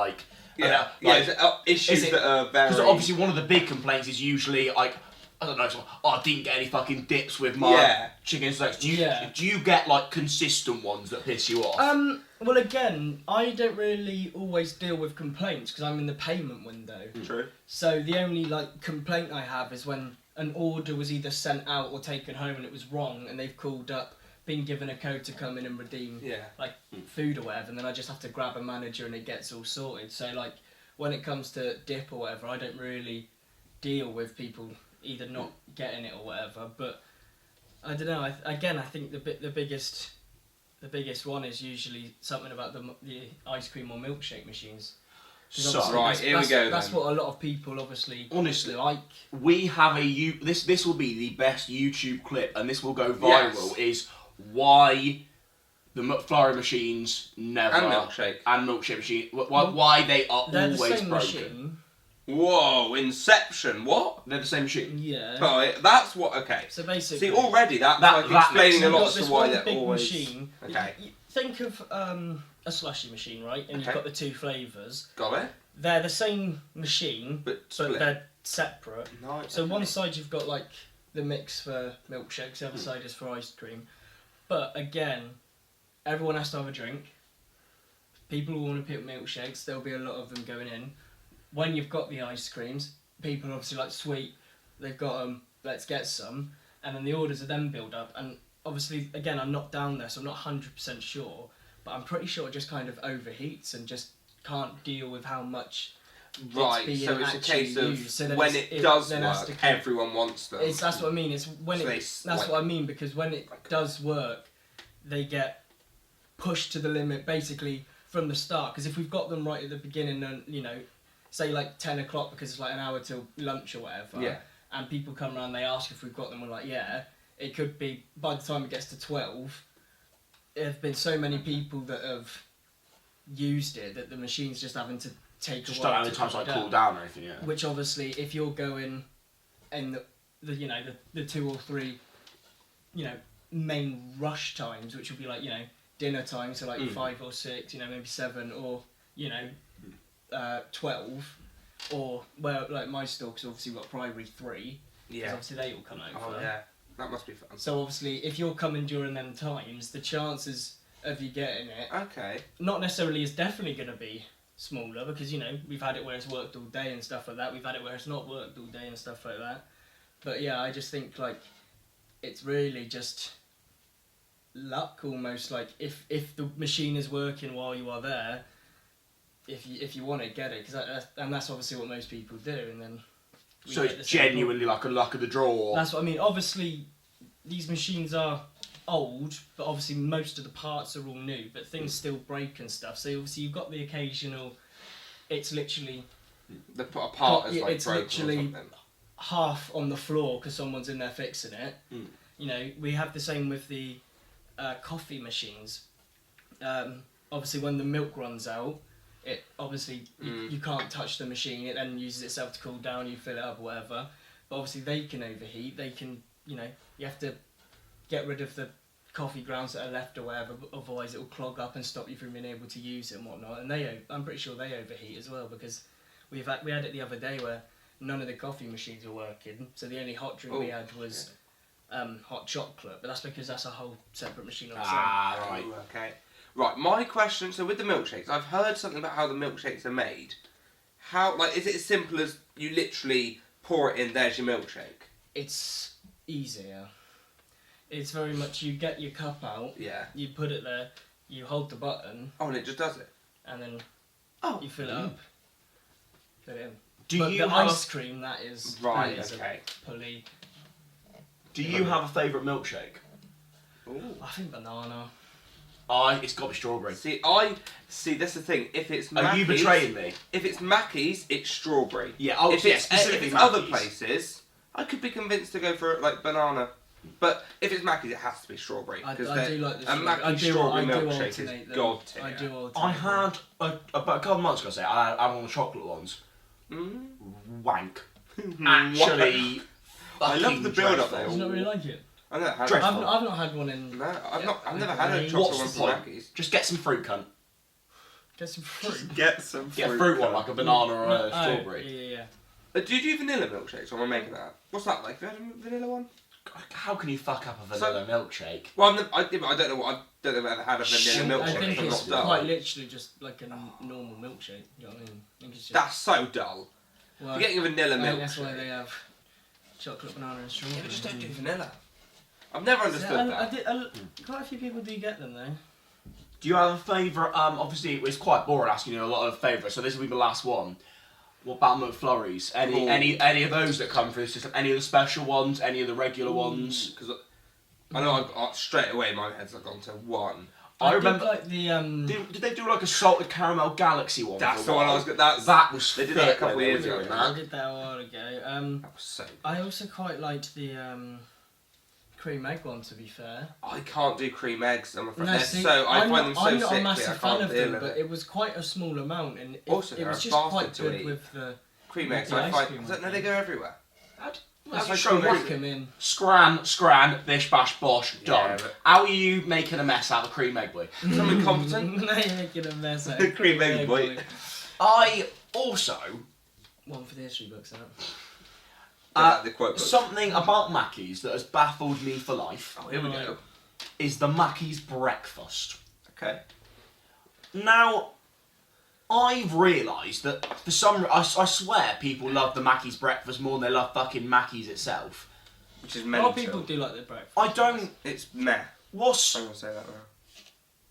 issues that are very... Because obviously one of the big complaints is usually like I don't know, it's like, oh, I didn't get any fucking dips with my chicken steaks. Do you get like consistent ones that piss you off? Well, again, I don't really always deal with complaints because I'm in the payment window. True. So the only like complaint I have is when an order was either sent out or taken home and it was wrong, and they've called up, been given a code to come in and redeem like food or whatever, and then I just have to grab a manager and it gets all sorted. So like when it comes to dip or whatever, I don't really deal with people either not getting it or whatever. But I don't know. I think the biggest one is usually something about the ice cream or milkshake machines. So here we go. That's what a lot of people obviously honestly like. We have this will be the best YouTube clip, and this will go viral. Is why the McFlurry machines never and milkshake machine. Why they are They're always the same broken. Machine. Whoa, Inception, what? They're the same machine. Yeah. Right, that's what, okay. So basically... See, already that's like explaining a lot as to why they're always... machine. Okay. You think of a slushy machine, right? And you've got the two flavours. Got it. They're the same machine, but they're separate. Nice. So one side you've got like the mix for milkshakes, the other side is for ice cream. But again, everyone has to have a drink. People will want to pick milkshakes, there'll be a lot of them going in. When you've got the ice creams, people obviously like sweet, they've got them, let's get some, and then the orders are then build up, and obviously, again, I'm not down there, so I'm not 100% sure, but I'm pretty sure it just kind of overheats and just can't deal with how much right, it's so it's a case of used. So when it does work, everyone wants them. That's what I mean, it's when what I mean, because when it does work, they get pushed to the limit, basically, from the start, because if we've got them right at the beginning, and, you know, say like 10 o'clock because it's like an hour till lunch or whatever, and people come around, they ask if we've got them, we're like, yeah, it could be, by the time it gets to 12, there have been so many people that have used it that the machine's just having to take just a while don't have the time to like cool down or anything, which obviously, if you're going in the you know, the 2 or 3, you know, main rush times, which will be like, you know, dinner time, so like 5 or 6, you know, maybe 7, or, you know, 12, or well, like my store, because obviously we've got primary 3, because obviously they all come over. Oh yeah, that must be fun. So obviously, if you're coming during them times, the chances of you getting it, not necessarily is definitely going to be smaller, because, you know, we've had it where it's worked all day and stuff like that. We've had it where it's not worked all day and stuff like that. But yeah, I just think like it's really just luck almost. Like if the machine is working while you are there, if you want it, get it, and that's obviously what most people do, and then. So it's genuinely like a luck of the draw. That's what I mean. Obviously, these machines are old, but obviously most of the parts are all new, but things still break and stuff. So obviously you've got the occasional. It's literally. The part is like it's broken literally or something. Half on the floor because someone's in there fixing it. You know, we have the same with the coffee machines. Obviously, when the milk runs out, it obviously you can't touch the machine. It then uses itself to cool down. You fill it up, whatever. But obviously, they can overheat. They can, you know, you have to get rid of the coffee grounds that are left or whatever. Otherwise, it will clog up and stop you from being able to use it and whatnot. And I'm pretty sure they overheat as well, because we had it the other day where none of the coffee machines were working. So the only hot drink we had was hot chocolate. But that's because that's a whole separate machine on its own. Right. Okay. Right, my question, so with the milkshakes, I've heard something about how the milkshakes are made. How, like, is it as simple as you literally pour it in, there's your milkshake? It's easier. It's very much, you get your cup out, you put it there, you hold the button. Oh, and it just does it? And then you fill it up. Fill it in. Do you the have ice cream, that is... Right, that is okay. a pulley. Do you have a favourite milkshake? Ooh. I think banana. It's got to be strawberry. See, that's the thing. If it's Mackey's... Are you betraying me? If it's Mackey's, it's strawberry. Yeah, if it's specifically other Mackey's. places, I could be convinced to go for, like, banana. But if it's Mackey's, it has to be strawberry. I do like the a Mackey's strawberry milkshake is god tier. I do alternate. I had, about a couple of months ago, I had one of the chocolate ones. Wank. Actually, I love the build-up there. Did you not really like it? I've never had I've not had one in... No, I've never had a chocolate one from Mackey's. Just get some fruit, cunt. Get some fruit. Get some fruit. Get a fruit one, like a banana or a strawberry. Yeah. Do you do vanilla milkshakes, or am I making that up? What's that like? Have you had a vanilla one? How can you fuck up a vanilla milkshake? Well, I don't know. I don't know if I've ever had a vanilla milkshake. I think I'm it's not dumb. quite literally just like a normal milkshake. You know what I mean? I think it's just, That's so dull. well, You're getting a vanilla I think milkshake. that's why they have chocolate, banana, and strawberry. Yeah, but just don't do vanilla. I've never understood that. Quite a few people do get them though. Do you have a favourite? Obviously, it's quite boring asking you a lot of favourites, so this will be the last one. What about McFlurries? Any of those that come through the system? Any of the special ones? Any of the regular ones? Because I know straight away my head's gone to one. I remember. Did like the Did they do like a salted caramel galaxy one? That's for the a one while? I was. That was. They did that a couple of fit when years they were ago. doing I that. did that a while ago. That was so. I also quite liked the cream egg one. To be fair, I can't do cream eggs. I'm afraid. no, They're see, so. I I'm find not, them so I'm not sickly. a massive I fan can't of deal them, with but it. it was quite a small amount, and Also, it they're was a just quite bastard to good eat. with the Cream with eggs. the I ice find. cream, No, I they go everywhere. That's like like so whack good. them in. Scran, bish bash bosh, done. Yeah, but- How are you making a mess out of a cream egg boy? I'm incompetent. No, you're making a mess out of Cream egg boy. I also One for the history books, isn't it? The quote book. something about Mackey's that has baffled me for life Oh, here we go. is the Mackey's breakfast. Okay. Now, I've realised that for some, I swear people love the Mackey's breakfast more than they love fucking Mackey's itself. Which is A mental. lot of people do like their breakfast. I don't. It's meh. What's I'm gonna say that now.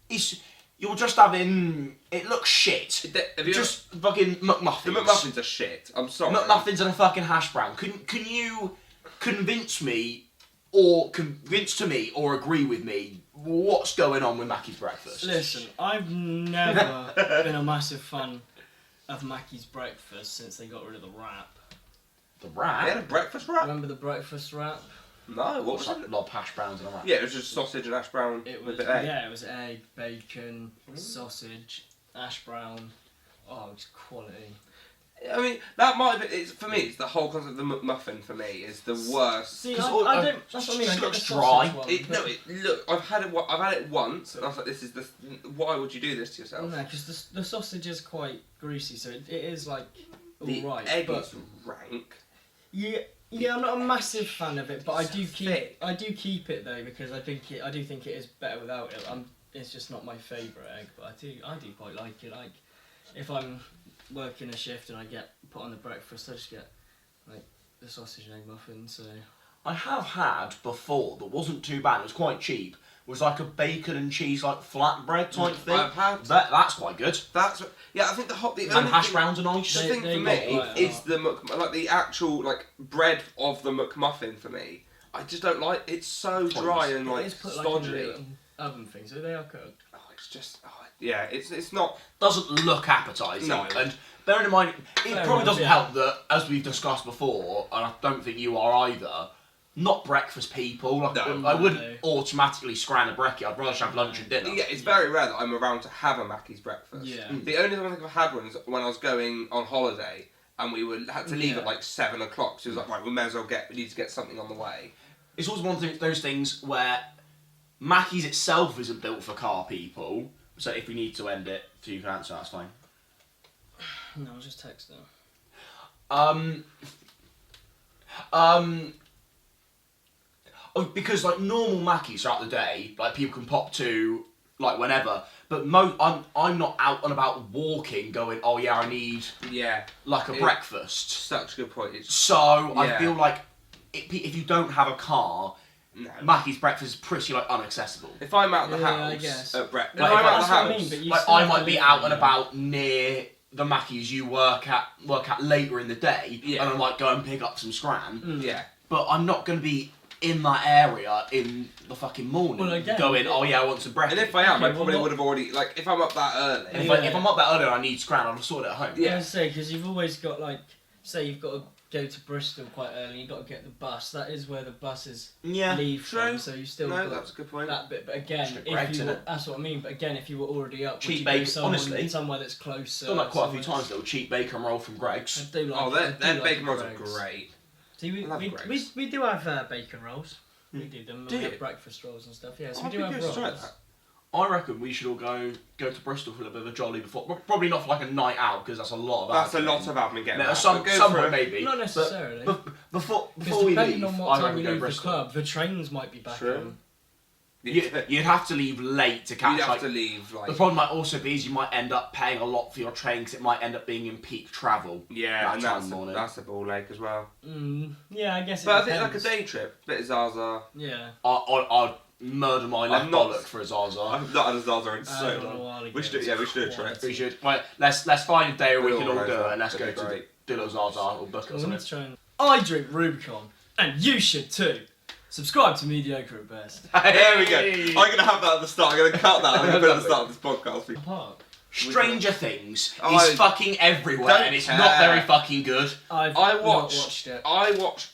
it's you're just having. It looks shit. Have you Just fucking McMuffins. The McMuffins are shit. I'm sorry. McMuffins and a fucking hash brown. Can you convince me to me or agree with me what's going on with Mackey's breakfast? Listen, I've never been a massive fan of Mackey's breakfast since they got rid of the wrap. The They had a wrap. breakfast wrap? Remember the breakfast wrap? No, what What's was like it? a lot of hash browns and a wrap? Yeah, it was just sausage and hash brown It with was a bit of egg. yeah, it was egg, bacon, sausage, hash brown. Oh, it was quality. I mean, that might have been. It's, for me, it's the whole concept of the McMuffin. For me, is the worst. See, 'Cause I don't. That's what I mean. I just get the looks sausage dry. one. Look, I've had it once, and I was like, this is the. Why would you do this to yourself? No, because the sausage is quite greasy, so it is like The alright. egg but is rank. yeah, I'm not a massive fan of it, but I do thick. keep it though because I do think it is better without it. It's just not my favourite egg, but I do quite like it. Like if I'm working a shift and I get put on the breakfast, I just get like the sausage and egg muffin. So I have had before that wasn't too bad. It was quite cheap. It was like a bacon and cheese like flatbread type thing. I've had That's quite good. That's yeah. I think the And only hash thing- browns are nice. The They- thing they for got me quite a is lot. the actual bread of the McMuffin for me. I just don't like. It's so dry and it is put like in a stodgy. little oven thing, so they are cooked. Oh, it's just yeah. It's not. Doesn't look appetising. No. And bearing in mind, it Fair probably enough, doesn't yeah. help that, as we've discussed before, and I don't think you are either, not breakfast people. Like, No. I wouldn't No. automatically scran a brekkie. I'd rather just have lunch and dinner. Yeah, it's very rare that I'm around to have a Mackey's breakfast. Yeah. The only time I think I've had one is when I was going on holiday and we had to leave Yeah. at 7 o'clock. So it was like, right, we may as well we need to get something on the way. It's always one of those things where Mackey's itself isn't built for car people. So if we need to end it, so you can answer, that's fine. No, I was just texting. Because normal Mackies throughout the day, people can pop to whenever. But I'm not out and about walking, going, oh yeah, I need Yeah. a breakfast. Such a good point. It's So I Yeah. feel like if you don't have a car, no. Mackey's breakfast is pretty Uh, inaccessible. If I'm out the Yeah, house I guess. at breakfast, Like, if I'm out the that's what I house, mean, but you Like still I have to might be live out in and it. about near the Mackies you work at later in the day, Yeah. and I might go and pick up some scran. yeah. But I'm not going to be in that area in the fucking morning, Well, again, going, oh yeah, I want some breakfast. And if I am, Okay, I well, probably what- would have already if I'm up that early. And Yeah. if I'm up that early and I need scran, I'll have sorted it at home. Yeah. Yeah, I say because you've always got say you've got to go to Bristol quite early. You've got to get the bus. That is where the buses Yeah. leave True. from. So you still No, got that's a good point. that bit. But again, Just a if Greggs, you were, innit? that's what I mean. But again, if you were already up, Cheap would you go bacon, honestly. somewhere that's closer. Done that quite a few somewhere times, little cheap bacon roll from I Greggs. do like. Oh, I their do like bacon rolls are Greggs. great. See, I love we Greggs. do have bacon rolls. We do them. Do We you? have breakfast rolls and stuff. Yeah, so Oh, we do I'd be have curious to try rolls. that. I reckon we should all go to Bristol for a little bit of a jolly before. Probably not for like a night out because that's a lot of admin. That's a lot of admin getting At some point maybe. Not necessarily. But before we depending leave, on what I time reckon you go leave the Bristol. club, the trains might be back on. You'd have to leave late to catch. You'd have to leave like. The problem might also be is you might end up paying a lot for your train because it might end up being in peak travel. Yeah, and that's morning. that's a ball ache as well. Yeah, I guess. But I think like a day trip, bit of Zaza. Yeah. I'd murder my left bollock for a Zaza. I've not had a Zaza in so long. We should do a trip. We should. Well, let's find a day where we can all organise do it that. and let's go That'd be to great. do a little Zaza or book or something. I drink Rubicon, and you should too. Subscribe to Mediocre at best. There we go. I'm gonna have that at the start. I'm gonna cut that. I'm gonna put it at the start of this podcast. Apart. Stranger Things Oh, is fucking everywhere don't and it's care. not very fucking good. I not watched watched it. I watched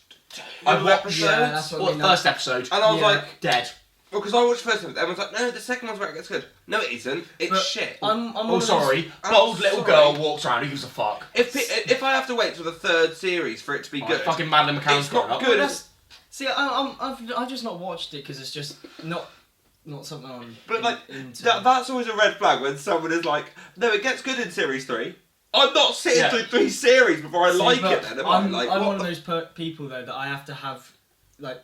I watched episodes. Yeah, that's what I mean. First episode. And I was Yeah. like, Dead. well, because I watched the first episode, everyone's like, no, the second one's where it gets good. No, it isn't. It's But shit. I'm one Oh, of those- sorry. I'm Bold little sorry. girl walks around. Who gives a fuck? If I have to wait till the third series for it to be good, Fucking Madeline McCann's it's not growing up. good. That's- See, I've just not watched it because it's just not something I'm. But like into. that's always a red flag when someone is like, no, it gets good in series 3. I'm not sitting Yeah. through 3 series before I See, like but it. Then am I? I'm Like, one what of the- those people though that I have to have like.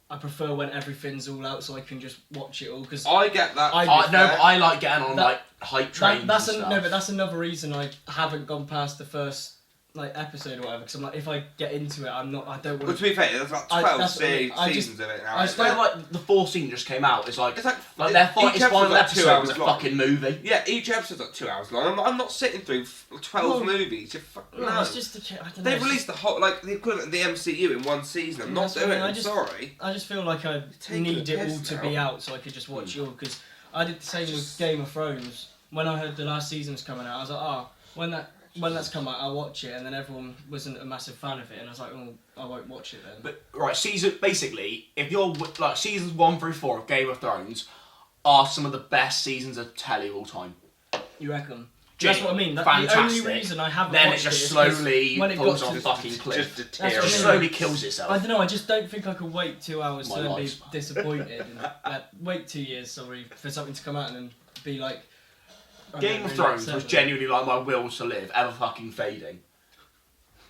I prefer when everything's all out so I can just watch it all because I get that. I- No, but I like getting on That- like hype trains that's and stuff. no, but that's another reason I haven't gone past the first like episode or whatever because I'm like if I get into it I don't Well, want to be fair, there's about I- 12 that's what I mean. I just- seasons of it now. I It's just Well, like- like the 4th season just came out. It's like It's like their each fight is episode's final like 2 episode was hours a long. fucking movie. Yeah, each episode's like 2 hours long. I'm not sitting through 12 Well, movies. You fucking no, no. it's just I don't know. They've it's released the whole like the equivalent of the MCU in one season. I'm not That's what I doing mean, it. I I'm just- sorry. I just feel like I taking need the it all piss to now. be out so I could just watch it all because I did the same with Game of Thrones. When I heard the last season's coming out, I was like, oh, when that's come out, I'll watch it. And then everyone wasn't a massive fan of it, and I was like, oh, I won't watch it then. But right, basically, if you're like seasons 1 through 4 of Game of Thrones are some of the best seasons of telly of all time. You reckon? Gee, That's what I mean. The fantastic. only reason I haven't Then it watched just is 'cause slowly when it falls got off a to, fucking cliff. Just That's It what I just mean. slowly kills itself. I don't know. I just don't think I could wait 2 hours My to then be life. disappointed and wait 2 years, sorry, for something to come out and then be like. I Game don't of know, Thrones was seven. genuinely like my will to live, ever fucking fading.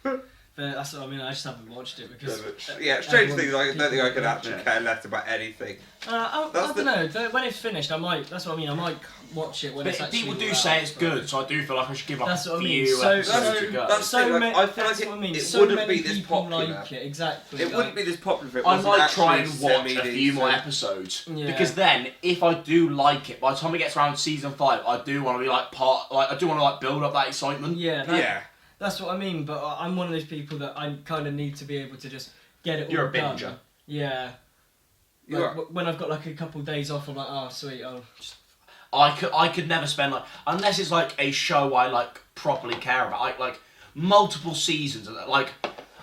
But that's what I mean. I just haven't watched it because. Yeah, strange everyone- things. I don't think I could actually Yeah. care less about anything. I That's don't know. When it's finished, I might. That's what I mean. I might watch it when it's But actually. people do all say out, it's but- good, so I do feel like I should give like That's a what I mean. few So- episodes so- to go. that's So the thing, like, many. I feel That's like what I mean. it So wouldn't many be this people popular. like it. Exactly. It wouldn't be this popular if it I wasn't might actually try and watch a few semi-decent. more episodes Yeah. because then, if I do like it, by the time it gets around to season 5, I do want to be like I do want to like build up that excitement. Yeah. Yeah. That's what I mean. But I'm one of those people that I kind of need to be able to just get it You're all a binger. done. Yeah. You Like, are. when I've got like a couple of days off, I'm like, oh sweet, just I could never spend like unless it's like a show I like properly care about. Like multiple seasons of that. Like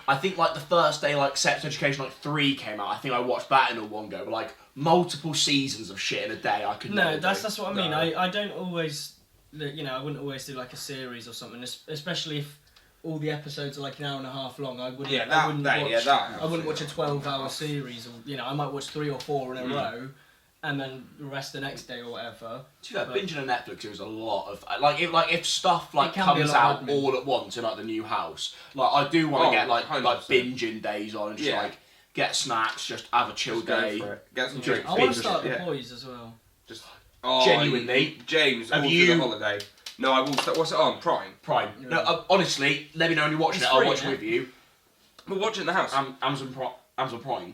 I think like the first day like Sex Education like 3 came out. I think I watched that in a one go. But like multiple seasons of shit in a day, I could no. never That's do. what I mean. No. I don't always, I wouldn't always do like a series or something, especially if all the episodes are like an hour and a half long. I wouldn't. Yeah, I wouldn't watch. that. I wouldn't watch a 12-hour series, or I might watch 3 or 4 in a row, and then the rest the next day or whatever. To be fair, But- binging on Netflix is a lot of if stuff It like can be a comes lot out of admin. all at once in like the new house. Like I do want to Oh, get like 100%. binging days on and just Yeah. like get snacks, just have a chill Just go day. for it. Get some Yeah. drinks. I want binge to start The yeah. Boys as well. Genuinely. James, Have all you- through the holiday. No, I will start. What's it on? Prime. Prime. Yeah. No, honestly, let me know when you're watching It's it. I'll free, watch yeah? it with you. We'll watch it in the house. Amazon Prime.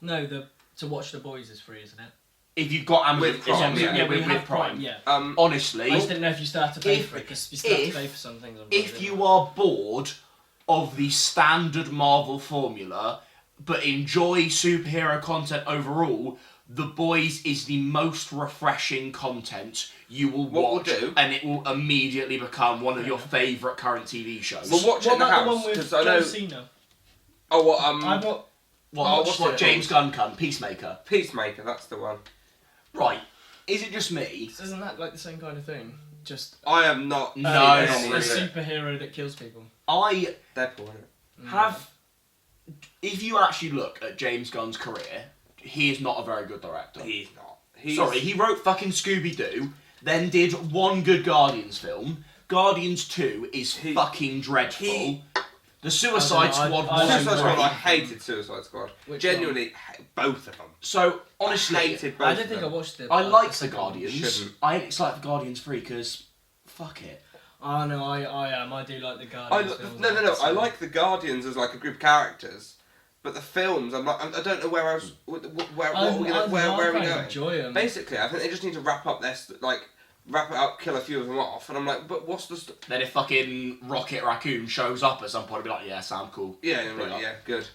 No, to watch The Boys is free, isn't it? If you've got Amazon With Prime, yeah, we with have Prime. Yeah. Honestly, I just didn't know if you still have to pay if- for it because you still have if- to pay for some things. if you are bored of the standard Marvel formula, but enjoy superhero content overall, The Boys is the most refreshing content you will What watch, we'll do- and it will immediately become one of your favourite current TV shows. We'll watch it what in the about the house one with because I John know. Cena? Oh, what? I got. what's what it James called? Gunn Peacemaker. Peacemaker. That's the one. Right. Is it just me? Isn't that like the same kind of thing? Just I am not. No, a not really. superhero that kills people. I Deadpool, isn't it? have... If you actually look at James Gunn's career, he is not a very good director. He's not. He wrote fucking Scooby-Doo, then did one good Guardians film. Guardians 2 is fucking dreadful. The Suicide Squad wasn't Suicide Squad, great. I hated Suicide Squad. Genuinely, both of them. So, honestly, hated both I don't of think them. I watched the. I like the second one. Guardians. Shouldn't. I ain't excited for Guardians 3 because fuck it. Oh no, I am. I do like the Guardians films. No. I like the Guardians as like a group of characters, but the films, I don't know where else. Where are we going? Enjoy them. Basically, I think they just need to wrap it up, kill a few of them off, and I'm like, but what's the? Then if fucking Rocket Raccoon shows up at some point, I'll be like, yeah, sound cool. Yeah, good.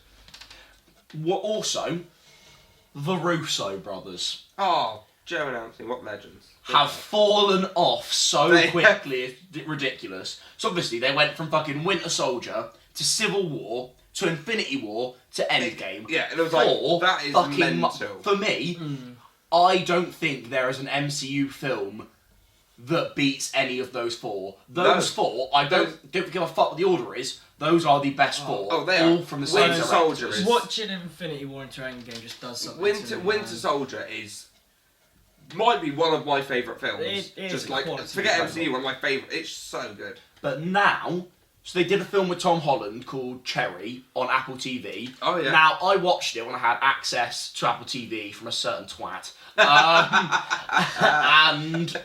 What also, the Russo brothers Oh, Joe and Anthony, what legends. have fallen off so They- quickly, it's ridiculous. So obviously they went from fucking Winter Soldier to Civil War to Infinity War to Endgame. Yeah, and it was like, that is fucking mental. For me, I don't think there is an MCU film that beats any of those four. Those four, I don't give a fuck what the order is. Those are the best four. Oh, they all are. from the same Winter directors. Soldier is- Watching Infinity War into Endgame just does something. to me, Winter man. Soldier might be one of my favourite films. It is Just a like, quality forget film. MCU, one of my favourite. It's so good. But now, so they did a film with Tom Holland called Cherry on Apple TV. Oh, yeah. Now, I watched it when I had access to Apple TV from a certain twat. And...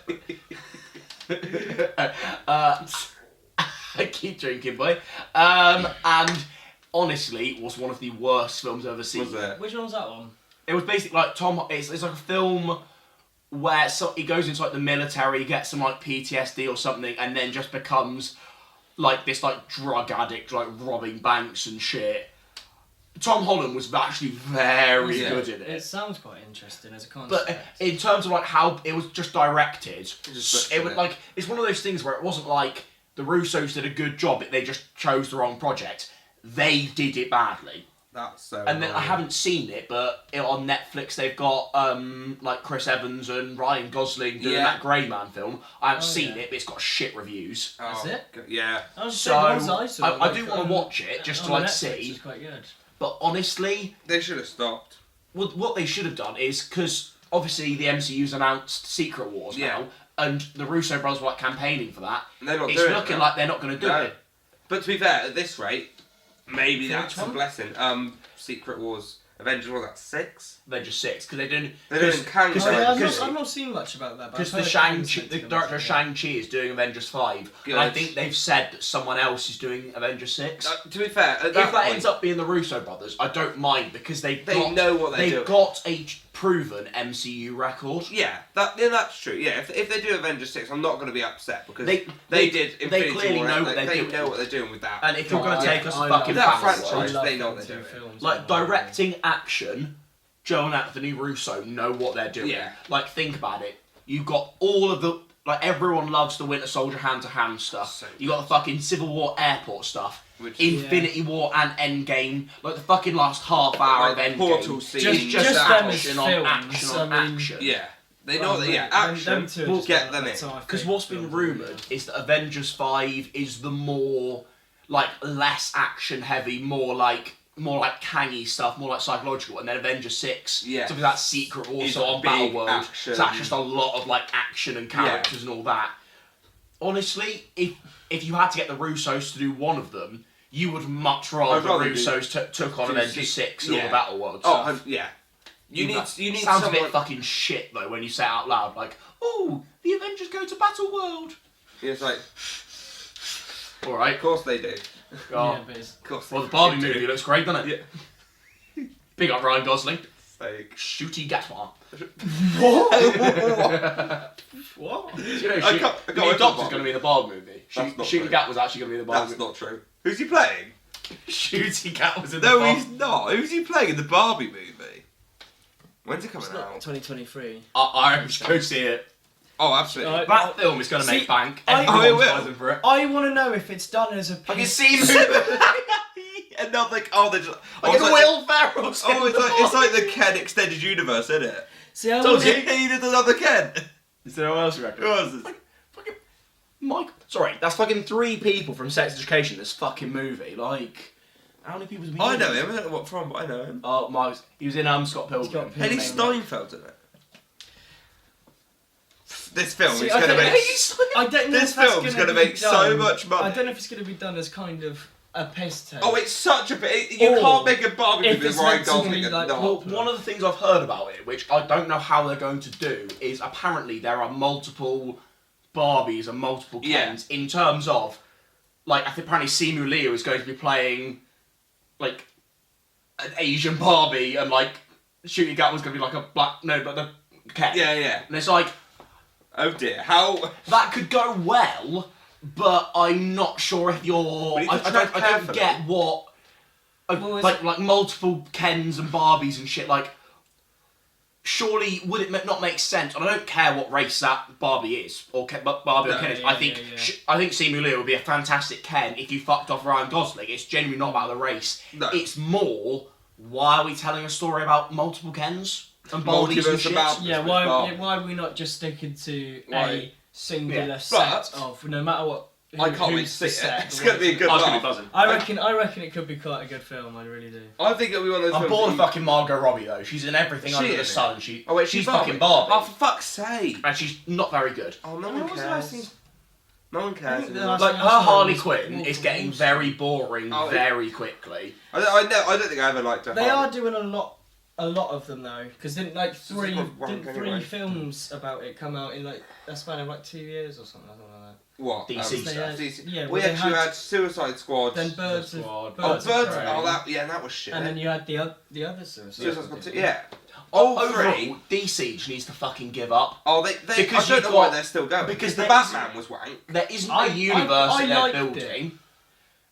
I keep drinking, boy. And honestly, it was one of the worst films I've ever seen. Was it? Which one's that one? It was basically like it's like a film where he goes into like the military, gets some like PTSD or something, and then just becomes like this like drug addict, like robbing banks and shit. Tom Holland was actually very good in It it. sounds quite interesting as a concept. But in terms of like how it was just directed, Just it was like it's one of those things where it wasn't like the Russos did a good job, they just chose the wrong project. They did it badly. That's so And then I annoying. haven't seen it, but on Netflix they've got like Chris Evans and Ryan Gosling doing that Grey Man film. I haven't seen it, but it's got shit reviews. That's it? Yeah. I was So saying, the ones I saw, I do want to watch it just to on like Netflix see. is quite good. But honestly, They should have stopped. what they should have done is because obviously the MCU's announced Secret Wars now, and the Russo brothers were like campaigning for that. And they're not It's doing looking it. like they're not going to do No. it. But to be fair, at this rate, maybe For that's which a one? blessing. Secret Wars, Avengers, was that 6? They're just 6 because they didn't. They're doing Kang. Cause Oh, yeah, because- I've not seen much about that. Because the director of Shang-Chi is doing Avengers 5, Good. and I think they've said that someone else is doing Avengers 6. To be fair, at If that that point, ends up being the Russo brothers, I don't mind because they know what they're doing. They've got a proven MCU record. Yeah, that's true. Yeah, if they do Avengers 6, I'm not going to be upset because They did they Infinity clearly War. know what they're They doing. know what they're doing with that. And if you're going to take us to I fucking that Battle franchise, World, they know what they're doing. films. like directing action, Joe and Anthony Russo know what they're doing. Yeah. Like think about it. You got all of the everyone loves the Winter Soldier hand-to-hand stuff. So You got the fucking Civil War airport stuff. Which- Infinity War and Endgame, like the fucking last half hour Like of Endgame. portal scene. Just Just them as action on films, action on I mean- action. Yeah, they know Well, that. Yeah, them action two are will just get like- them in. that's how I Because think what's been films rumoured is that Avengers 5 is the more like less action heavy, more like cangy stuff, more like psychological, and then Avengers 6, Yeah. something that's Secret It's also a on big Battle World. action. So that's just a lot of like action and characters and all that. Honestly, if you had to get the Russos to do one of them, you would much rather I'd rather the Russos took on do Avengers 6 and all the Battle World Oh, stuff. yeah. You need sounds someone. a bit fucking shit though when you say it out loud, like, "Oh, the Avengers go to Battle World." It's like, All right, of course they do. Oh. Yeah, but it's, Of course. Well, they the Barbie do. movie looks great, doesn't it? Yeah. Big up Ryan Gosling. Like, Shooty Gatwa. what? You know, I Shoot, got the into new the Doctor's Barbie. going to be in the Barbie movie. That's not Shooty true. Gat was actually going to be in the Barbie that's movie. not true. Who's he playing? Shooty Gat was in the No, Barbie. he's not. Who's he playing in the Barbie movie? When's it coming It's not out? 2023. I should go see it. Oh, absolutely. Alright. That film is going to See, make bank. I- Oh, it Everyone's will. buzzing for it. I want to know if it's done as a Fucking piece. see And not like, oh, they're just. Like it's it's like, Will Ferrell's in oh, the it's like Barbie. the Ken extended universe, isn't it? See, I Told wanna- you. He did another Ken. Is there anyone else you reckon? Who was this? Fucking Mike. Sorry, that's fucking 3 people from Sex Education. This fucking movie. Like, how many people have been? I in know it? him. I don't know what from, but I know him. Oh, Mike's. He was in Scott Pilgrim. Scott Pilgrim. Haley Steinfeld in it. this film See, is going to make. I don't know This if that's film's going to make so much money. I don't know if it's going to be done as kind of a piss take. Oh, it's such a bit. You Or can't make a Barbie if movie with it's Ryan meant to be Gosling and like not. Well, one of the things I've heard about it, which I don't know how they're going to do, is apparently there are multiple Barbies and multiple Kens in terms of, like, I think apparently Simu Liu is going to be playing, like, an Asian Barbie, and, like, Shooty Gat was going to be like a black, no, but the Ken. Yeah. And it's like, Oh dear, how? that could go well, but I'm not sure if you're. We need to I tread don't carefully. get what. Well, like multiple Kens and Barbies and shit. Like, surely would it not make sense? And I don't care what race that Barbie is or Barbie or Ken is. I think I think Simu Liu would be a fantastic Ken if you fucked off Ryan Gosling. It's genuinely not about the race. No. It's more, why are we telling a story about multiple Kens and Barbies and Multiverse shit? about- Yeah, why are we not just sticking to a Right. singular Yeah, set but- of, no matter what. I can't wait to see it. It's going to be a good I was going laugh. to be buzzing. I reckon it could be quite a good film. I really do. I think it'll be one of those I'm films. bored that of you- fucking Margot Robbie though. She's in everything She under the is. sun. Oh wait, she's Barbie. fucking Barbie. Oh, for fuck's sake! And she's not very good. Oh, no I mean, one what was the last cares. thing- No one cares. I think the anymore. last- Like, her That's Harley what Quinn Wolf is of getting Wall very boring Oh, very quickly. I don't think I ever liked her. They Harley. are doing a lot of them though, because didn't three anyway. films about it come out in like a span of like 2 years or something like that. What? DC They stuff. had- DC. yeah, We well, they actually had- had Suicide Squad. Then Birds of Squad. Birds. Prey. Oh, that was shit. And then you had the other Suicide Suicide Squad. Squad. didn't you? Yeah. All Overall, three. DC just needs to fucking give up. Oh, they Because I you've don't know why got- they're still going. because Because the there isn't- Batman was wank. There isn't I a universe I that they're liked building.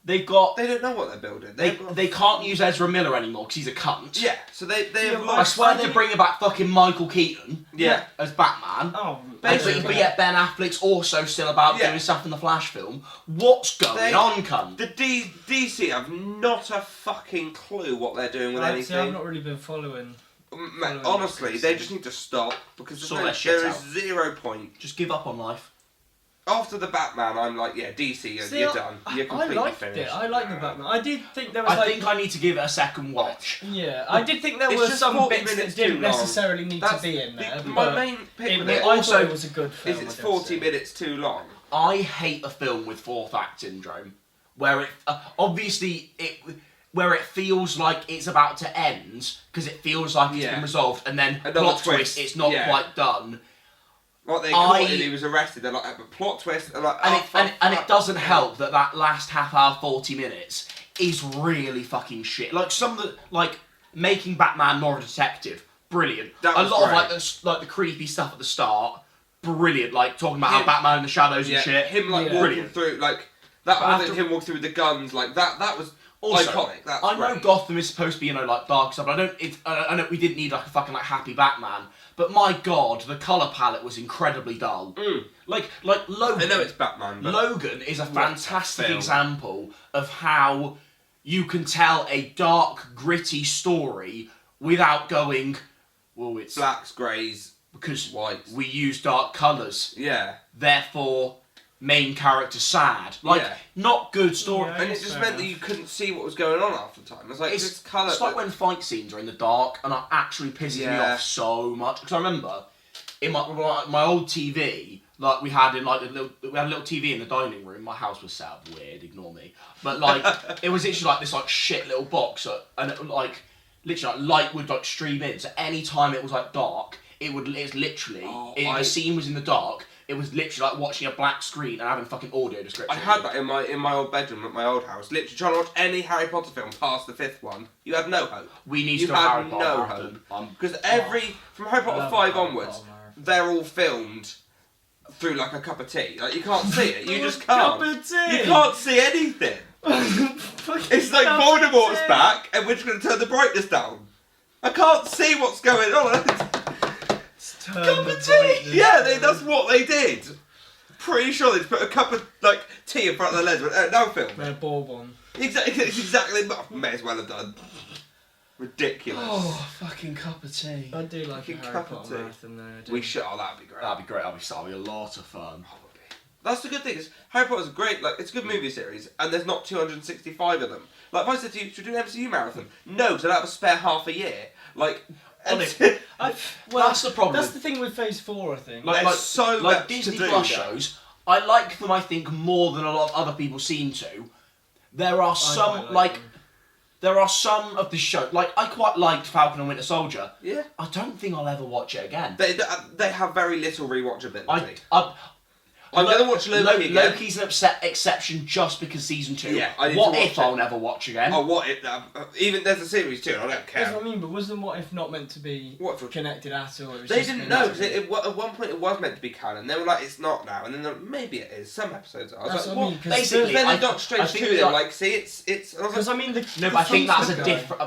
They've got. They don't know what they're building. They can't use Ezra Miller anymore because he's a cunt. Yeah. So they have but I lost. swear they're bringing back fucking Michael Keaton Yeah. as Batman. Oh, But yet Ben Affleck's also still about Yeah. doing stuff in the Flash film. What's going They- on, cunt? The DC have not a fucking clue what they're doing with I've anything. not really been following. Mate, honestly, they just need to stop because Sort their shit there is out. 0 point. Just give up on life. After the Batman, I'm like, yeah, DC, you're done. You're I completely liked finished. it. I like the Batman. I did think there was I think I need to give it a second watch. Yeah, I did think there It's were just some 40 bits that minutes didn't too long. necessarily need That's to be in there. my but main pick it, with I it. thought Also, it was a good film. is it's I guess. 40 minutes too long. I hate a film with fourth act syndrome, where it where it feels like it's about to end because it feels like it's Yeah. been resolved, and then Another plot twist, twist, it's not yeah. quite done, Like they caught him, he was arrested. They're like, but plot twist. They're like, and it doesn't help that last half hour, 40 minutes is really fucking shit. Like some of the making Batman more of a detective, brilliant. That A was lot great. of the creepy stuff at the start, brilliant. Like talking about how Batman in the shadows Yeah, and shit. him walking brilliant. through that. But One after- him walking through with the guns like that. That was Also, iconic. That's I know great. Gotham is supposed to be, dark stuff. But I know we didn't need a fucking happy Batman. But my god, the colour palette was incredibly dull. Like Logan. I know it's Batman, but Logan is a fantastic film. example of how you can tell a dark, gritty story without going, well, it's blacks, greys, because whites. we use dark colours. Yeah. Therefore, main character sad. Yeah. Not good story. Yeah. And it That's just fair meant that enough. you couldn't see what was going on half the time. It's like this colour. It's like when fight scenes are in the dark and are actually pissing me Yeah. off so much. Because I remember in my old TV, we had we had a little TV in the dining room. My house was set up weird. Ignore me. But it was literally this shit little box, and it, literally light would stream in. So any time it was dark, it's literally the scene was in the dark. It was literally like watching a black screen and having fucking audio description. I had that in my old bedroom at my old house. Literally trying to watch any Harry Potter film past the 5th one. You had no hope. We need You to have had Harry Potter no marathon. Because from Harry Potter love 5 Harry onwards, Potter marathon. they're all filmed through like a cup of tea. Like you can't see it. You just Cup can't. of tea. You can't see anything. It's like Voldemort's back, and we're just going to turn the brightness down. I can't see what's going on. Cup of tea. Yeah, that's what they did. Pretty sure they just put a cup of tea in front of the lens. No film. They're Bourbon. Exactly. It's exactly. May as well have done. Ridiculous. Oh, fucking cup of tea. I do like a Fucking Harry cup of Potter tea. marathon though. I do. We should. Oh, that'd be great. That'd be great. That'd be a lot of fun. That's the good thing. Is Harry Potter's great. It's a good movie series, and there's not 265 of them. If I said to you, should we do an MCU marathon? No, because I don't have a spare half a year. That's the problem. That's the thing with Phase 4, I think. Like so much Disney to do Plus now. shows, I like them. I think more than a lot of other people seem to. There are some there are some of the show I quite liked Falcon and Winter Soldier. Yeah. I don't think I'll ever watch it again. They have very little rewatchability. I'm going to watch Loki again. Loki's an exception just because season 2. Yeah, I need What to watch if it. I'll never watch again? Oh, what if? Even there's a series too. I don't care. That's what I mean, but wasn't What If not meant to be connected at all? It was They just didn't meant know to because be- at one point it was meant to be canon. They were like, it's not now, and then they're like, maybe it is. Some episodes are. I was That's like, what I what? mean, 'cause Basically, Then I in Doctor Strange think 2, they were like- like, see, it's. And I was Because like, I mean, the No, but I think that's a guy- different.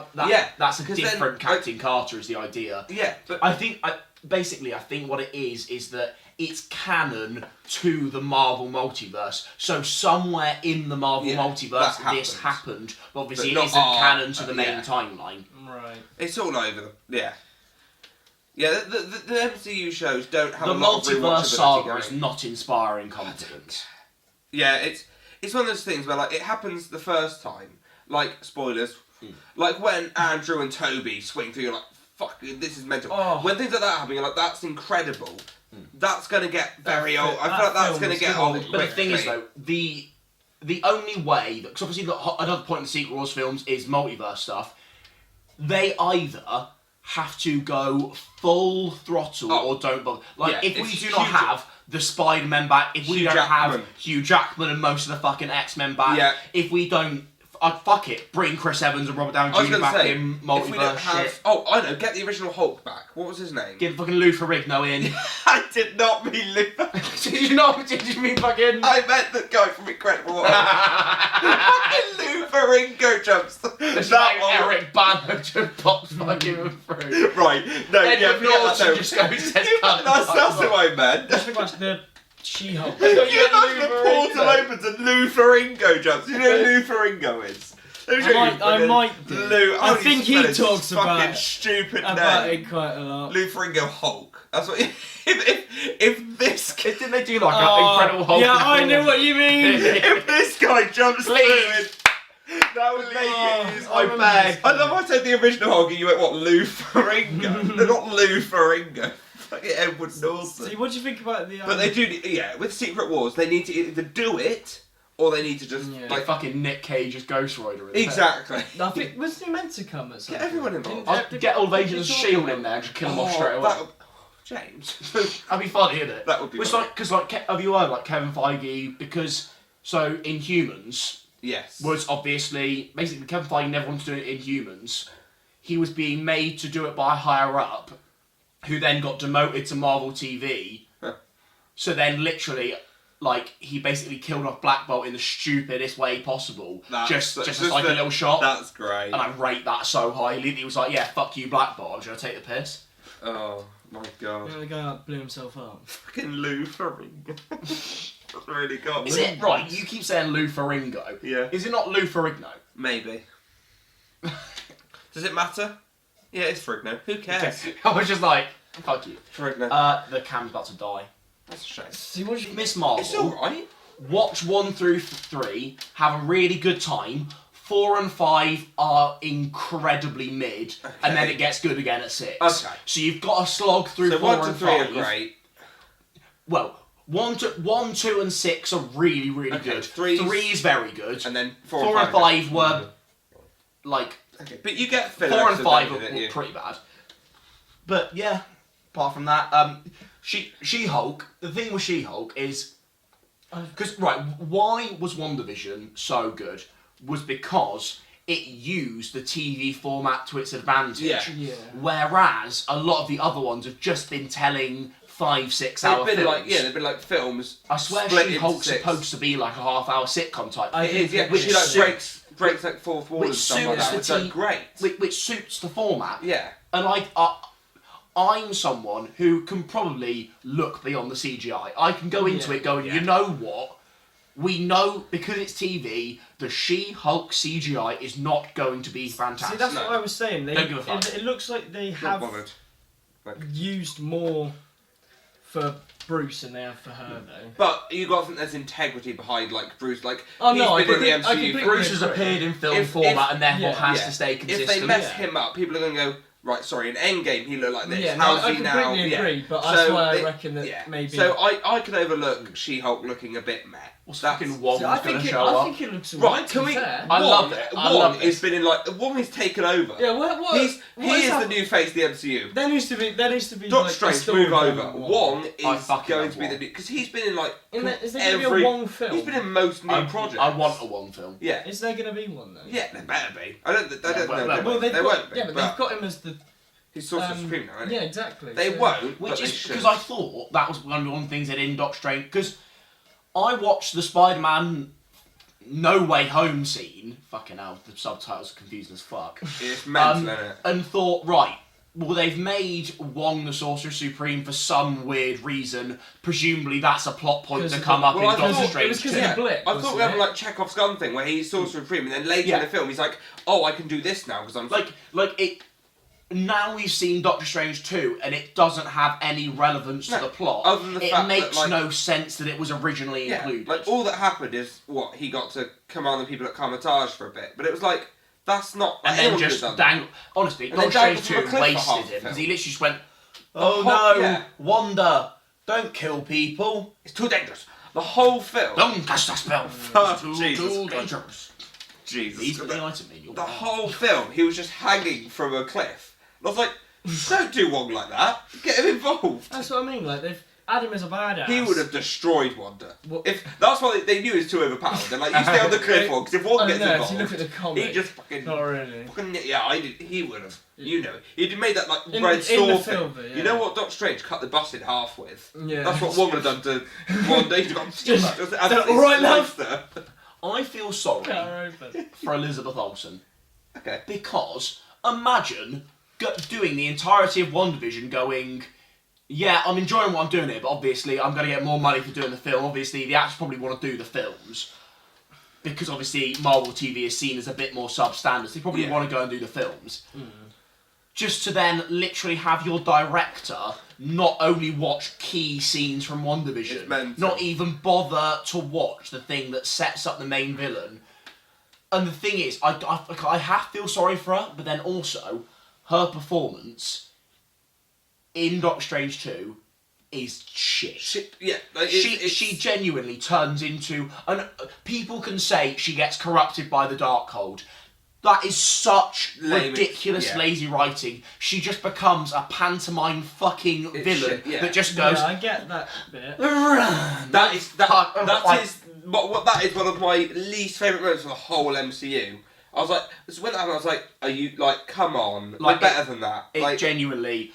That's a 'cause different then, Captain Carter is the idea. yeah, but I think what it is that it's canon to the Marvel multiverse. So somewhere in the Marvel multiverse, that this happened. But obviously, But it not isn't our- canon to the main yeah. timeline. Right. it's all over the Yeah, the MCU shows don't have The a lot of multiverse rewatchability saga going. is not inspiring confidence. Yeah, it's one of those things where like it happens the first time, like spoilers, like when Andrew and Toby swing through, you're like, fuck, this is mental. Oh. When things like that happen, you're like, that's incredible. That's gonna get very That old. I that feel like that's film gonna was get good. old. But the thing is, quickly. though, the only way, because obviously another point in the Secret Wars films is multiverse stuff, they either have to go full throttle or don't bother. Like, yeah, if we it's do not Hugh have the Spider-Man back, if we Hugh don't Jackman. have Hugh Jackman and most of the fucking X-Men back, Yeah. if we don't, fuck it, bring Chris Evans and Robert Downey I was Jr. gonna back say, in if we multiverse don't have, shit. oh, I know, get the original Hulk back. What was his name? Get fucking Lou Ferrigno in. I did not mean Luke. Did you mean fucking... I meant the guy from Incredible Hulk. Fucking Lou Ferrigno jumps. That Eric Bana just pops fucking through. Right, no, Edward yeah, forget Norton that, no. just goes, says, That's what I meant. That's pretty much the She-Hulk. You imagine the portal opens and Lou Ferrigno jumps. You know who Lou Ferrigno is? I might do. Lou, I think he spell his talks fucking about stupid about name. it quite a lot. Lou Ferrigno Hulk. That's what. If this Didn't they do like an Incredible Hulk? Yeah, I know what you mean. if this guy jumps through Please. it, that would make it. I I remember beg. this I love I said the original Hulk and you went what Lou Ferrigno? They're not Lou Ferrigno. Fucking Edward Norton. See, what do you think about the? But they do, yeah. With Secret Wars, they need to either do it or they need to just Yeah. Like fucking Nick Cage as Ghost Rider. exactly. I think wasn't he meant to come at some Get point? everyone involved. I'd get all of Agents of S.H.I.E.L.D. in there and just kill them off straight away. James. That'd be funny, isn't it? That would be It's funny. like, because like, have you heard like Kevin Feige? Because so Inhumans Yes. was obviously basically Kevin Feige never wanted to do it in Inhumans. He was being made to do it by a higher up, who then got demoted to Marvel TV. Huh. So then, literally, like he basically killed off Black Bolt in the stupidest way possible, just as like a little shot. That's great. And I rate that so highly that he was like, "Yeah, fuck you, Black Bolt. I'm gonna take the piss." Oh my god. You know, the guy that blew himself up. Fucking Lou Ferrigno. That's really got Is me. it right? You keep saying Lou Ferrigno. Yeah. Is it not Lou Ferrigno? Maybe. Does it matter? Yeah, it's Ferrigno. Who cares? I was just like, fuck you. Ferrigno. The cam's about to die. That's a shame. See, what do you Miss Marvel. It's alright. Watch 1 through 3, have a really good time. 4 and 5 are incredly mid, and then it gets good again at 6. Okay. So you've got to slog through So 4 1 to and 3 5. are great. Well, 1, 2 and 6 are really, really Okay, good. 3's 3 is very good. And then 4 and 5 were, like, Okay, but you get filler 4 and episodes, 5 don't you? were pretty bad. But yeah, apart from that, She-Hulk, the thing with She-Hulk is, because, right, why was WandaVision so good? Was because it used the TV format to its advantage. Yeah. Yeah. Whereas a lot of the other ones have just been telling 5-6 hour They've been films. they've been like films. I swear split into She-Hulk's 6. supposed to be like a half-hour sitcom type I thing. It is, yeah, Which which like suits- breaks like fourth wall and which stuff like that. suits It's the like great. which suits the format. Yeah. And I'm someone who can probably look beyond the CGI. I can go into it going, you know what? We know, because it's TV, the She-Hulk CGI is not going to be fantastic. See, that's what I was saying. Don't give a fuck. It looks like they Not have bothered. used more for Bruce than they have for her, though. But you got to think there's integrity behind like Bruce. Like Oh, no, he's I been in the completely- I MCU. completely Bruce has agree. appeared in film If- format and therefore yeah. has Yeah. to stay If consistent. they mess Yeah. him up, people are going to go, right, sorry, in Endgame he looked like this. Yeah, How's I he now? completely agree, Yeah. but that's why I reckon that maybe... So I can overlook She-Hulk looking a bit meh. What's fucking Wong's I going to think show up? I think it looks Right, can we... fair. I love it. I love Wong it. has been in like... Wong has taken over. Yeah, what He is that? the new face of the MCU. There needs to be Doctor like, Strange, a story move over. behind Wong I is fucking going love to be the Wong. new... Because he's been in like... Is there going to be a Wong film? He's been in most new projects. I want a Wong film. Yeah. Is there going to be one though? Yeah, there better be. I don't know. Well, There won't be. Yeah, but they've got him as the... He's Sorcerer Supreme now, isn't he? Yeah, exactly. They won't, Which but is they should. because I thought that was one of the things that in Doctor Strange. Because I watched the Spider-Man No Way Home scene. Fucking hell, the subtitles are confusing as fuck. It's mental, isn't it? And thought, right, well, they've made Wong the Sorcerer Supreme for some weird reason. Presumably that's a plot point to come up in Doctor Strange. It was because of the blip. I thought we had like Chekhov's gun thing where he's Sorcerer Supreme, and then later in the film he's like, "Oh, I can do this now because I'm like it." Now we've seen Doctor Strange 2 and it doesn't have any relevance to the plot. Other than the it fact makes that, like, no sense that it was originally included. Like all that happened is what he got to command the people at Carmitage for a bit, but it was like that's not. And then just dangle. Honestly, And Doctor then Strange dangle 2 from a cliff for half wasted the him because he film. literally just went, "Oh whole- no, yeah. Wanda, don't kill people. It's too dangerous. The whole film. Don't cast a spell. Oh, It's too Jesus Christ. dangerous." Jesus. These are the item in your The whole film, he was just hanging from a cliff. And I was like, don't do Wong like that. Get him involved. That's what I mean. Like they've had him as a badass. He would have destroyed Wanda. What- If that's why they knew he was too overpowered. They're like, you stay on the cliff, Wong, because if Wong I gets don't know, involved, if you look at the comic, he just fucking. not really. Yeah, I did. He would have. You know, he'd made that like In- red in sword the thing. film, yeah. You know what Doctor Strange cut the bus in half with? Yeah. That's what Wong would have done to Wanda. He'd have Just- gone. all right, love. I feel sorry Cut her open. for Elizabeth Olsen. Okay. Because imagine doing the entirety of WandaVision going, yeah, I'm enjoying what I'm doing here, but obviously I'm going to get more money for doing the film. Obviously, the actors probably want to do the films. Because obviously Marvel TV is seen as a bit more substandard. They probably want to go and do the films. Just to then literally have your director not only watch key scenes from WandaVision, not even bother to watch the thing that sets up the main villain. And the thing is, I half feel sorry for her, but then also, her performance in Doctor Strange 2 is shit. She genuinely turns into... And people can say she gets corrupted by the Darkhold. That is such ridiculous, lazy writing. She just becomes a pantomime fucking villain that just goes... Yeah, I get that bit. That is one of my least favourite moments of the whole MCU. I was like, when that happened, I was like, are you, like, come on, like, better than that. It like, genuinely...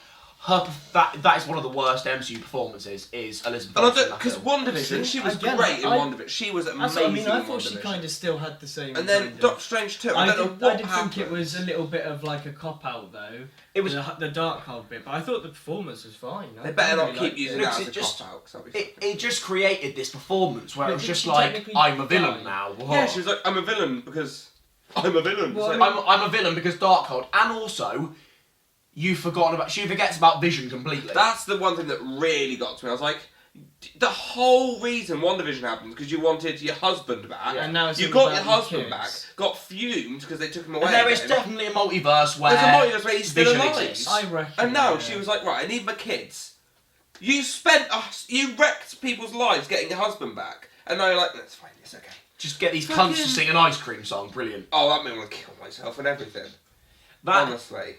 That is one of the worst MCU performances, is Elizabeth Olsen. Because WandaVision, she was great in WandaVision. She was amazing I thought she kind of still had the same... And then Doctor Strange 2, I don't know what did happened. think it was a little bit of like a cop-out though. It was the Darkhold bit, but I thought the performance was fine. They better not keep using that as a cop-out. It just created this performance where it was just like, I'm a villain now. What? Yeah, she was like, I'm a villain because... I'm a villain. Well, I'm a villain because Darkhold, and also... She forgets about Vision completely. That's the one thing that really got to me. I was like, the whole reason WandaVision happened because you wanted your husband back. Yeah, and now it's you all got about your husband kids. back, got fumed because they took him away. And there is again. definitely a multiverse where he's still Vision alive. exists. I reckon. And now she was like, right, I need my kids. You wrecked people's lives getting your husband back, and now you're like, that's fine, it's okay. Just get these cunts to sing an ice cream song. Brilliant. Oh, that made me want to kill myself and everything. Honestly.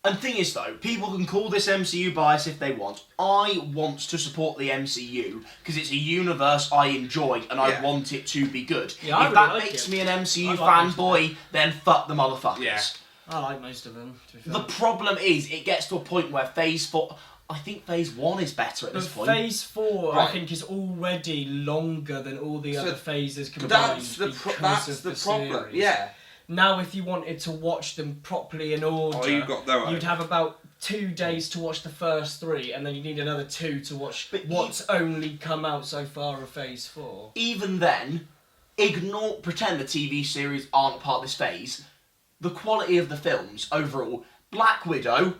And thing is though, people can call this MCU bias if they want. I want to support the MCU because it's a universe I enjoy and I want it to be good. Yeah, if that makes me an MCU fanboy, then fuck the motherfuckers. Yeah. I like most of them, to be fair. The problem is, it gets to a point where Phase 4... I think Phase 1 is better at this point. Phase 4, Right. I think, is already longer than all the other phases combined. That's the problem. problem. Yeah. Now, if you wanted to watch them properly in order, you'd have about 2 days to watch the first 3, and then you need another 2 to watch what's only come out so far of Phase 4. Even then, pretend the TV series aren't part of this phase. The quality of the films overall, Black Widow,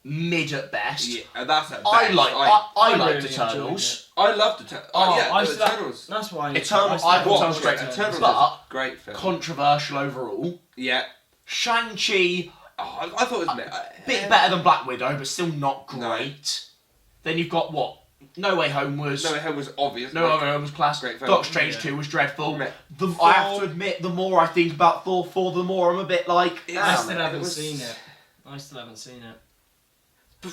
mid at best. Yeah, that's at best. I liked really Eternals. I loved Eternals. Eternals. That's why Eternals, I thought Eternals great. Eternals But great film. controversial overall. Yeah. Shang-Chi, I thought it was bit better than Black Widow, but still not great. No. Then you've got what? No Way Home was obvious. No Way Home was class. Great film. Doctor Strange 2 was dreadful. I have to admit, the more I think about Thor 4, the more I'm a bit like. I still haven't seen it.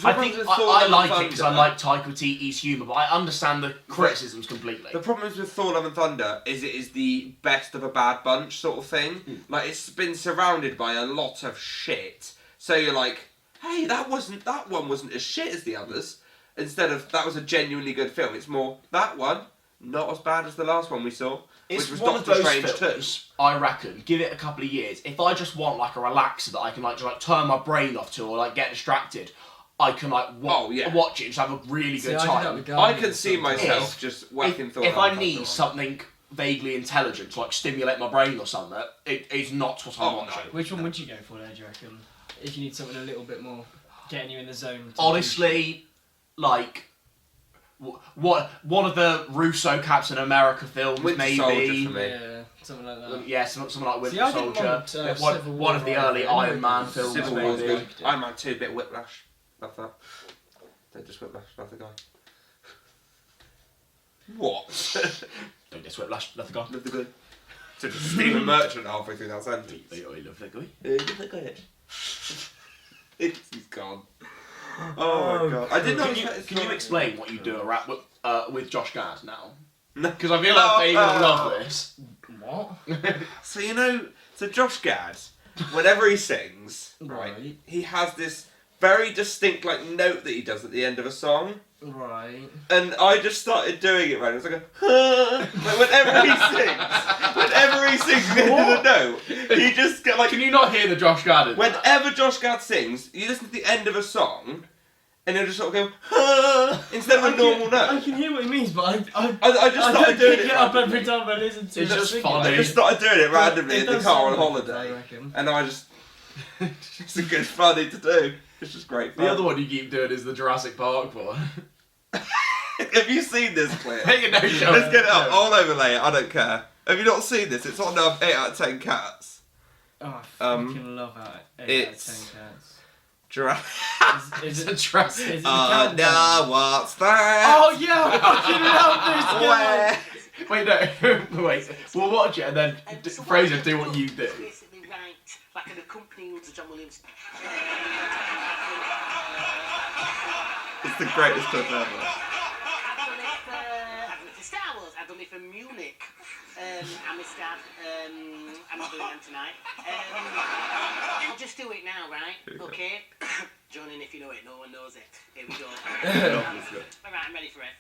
I think I like it because I like Taika Waititi's humour, but I understand the criticisms completely. The problem is with Thor: Love and Thunder is it is the best of a bad bunch sort of thing. Like it's been surrounded by a lot of shit, so you're like, hey, that one wasn't as shit as the others. Instead of that was a genuinely good film. It's more that one not as bad as the last one we saw, It's which was one Doctor of those Strange films, I reckon, give it a couple of years. If I just want like a relaxer that I can just turn my brain off to or like get distracted, I can watch it and just have a really good time. I can see myself just whacking Thor. If I need something vaguely intelligent to stimulate my brain or something, it's not what I'm watching. No. Which one would you go for there, do you reckon? If you need something a little bit more getting you in the zone. Honestly, one of the Russo Captain America films, Winter maybe. Soldier for me. Yeah, something like that. Yeah, something like Winter Soldier. One of the early Iron Man films, Civil War's maybe. good. Iron Man 2, bit of Whiplash. Love that. Don't just Whiplash, love the guy. What? Don't just Whiplash, love the guy. Love the guy. So just Stephen Merchant halfway through that sentence. I love that guy. Love that guy. He's gone. Oh my god. I didn't know. Can you explain what you do with Josh Gad now? No. Because I feel like Fabian will love this. What? So Josh Gad, whenever he sings, right, he has this very distinct note that he does at the end of a song. Right. And I just started doing it, right? It was like whenever he sings at the end of the note, he just get Can you not hear the Josh Gad? Whenever Josh Gad sings, you listen to the end of a song, and he'll just sort of go instead of a normal note. I can hear what he means, but I just started doing it. Up every time I listen to it. It's just funny. I just started doing it randomly in the car on holiday, I reckon. and it's a good funny to do. It's just great fun. The other one you keep doing is the Jurassic Park one. Have you seen this clip? Let's get it up. I'll overlay it. I don't care. Have you not seen this? It's on 8 out of 10 cats. Oh, I fucking love 8 out of 10 cats. Jurassic. Is it Jurassic? Is it the oh countdown? no, what's that? Oh yeah, I fucking love this guy. Wait, no, wait. We'll watch it and then Fraser, do what you do. Basically right, like an accompaniment to John Williams. It's the greatest clip ever. I've done it for Star Wars. I've done it for Munich. I missed that. I'm not doing them tonight. I'll just do it now, right? Okay. Join in if you know it. No one knows it. Here we go. Alright, I'm ready for it.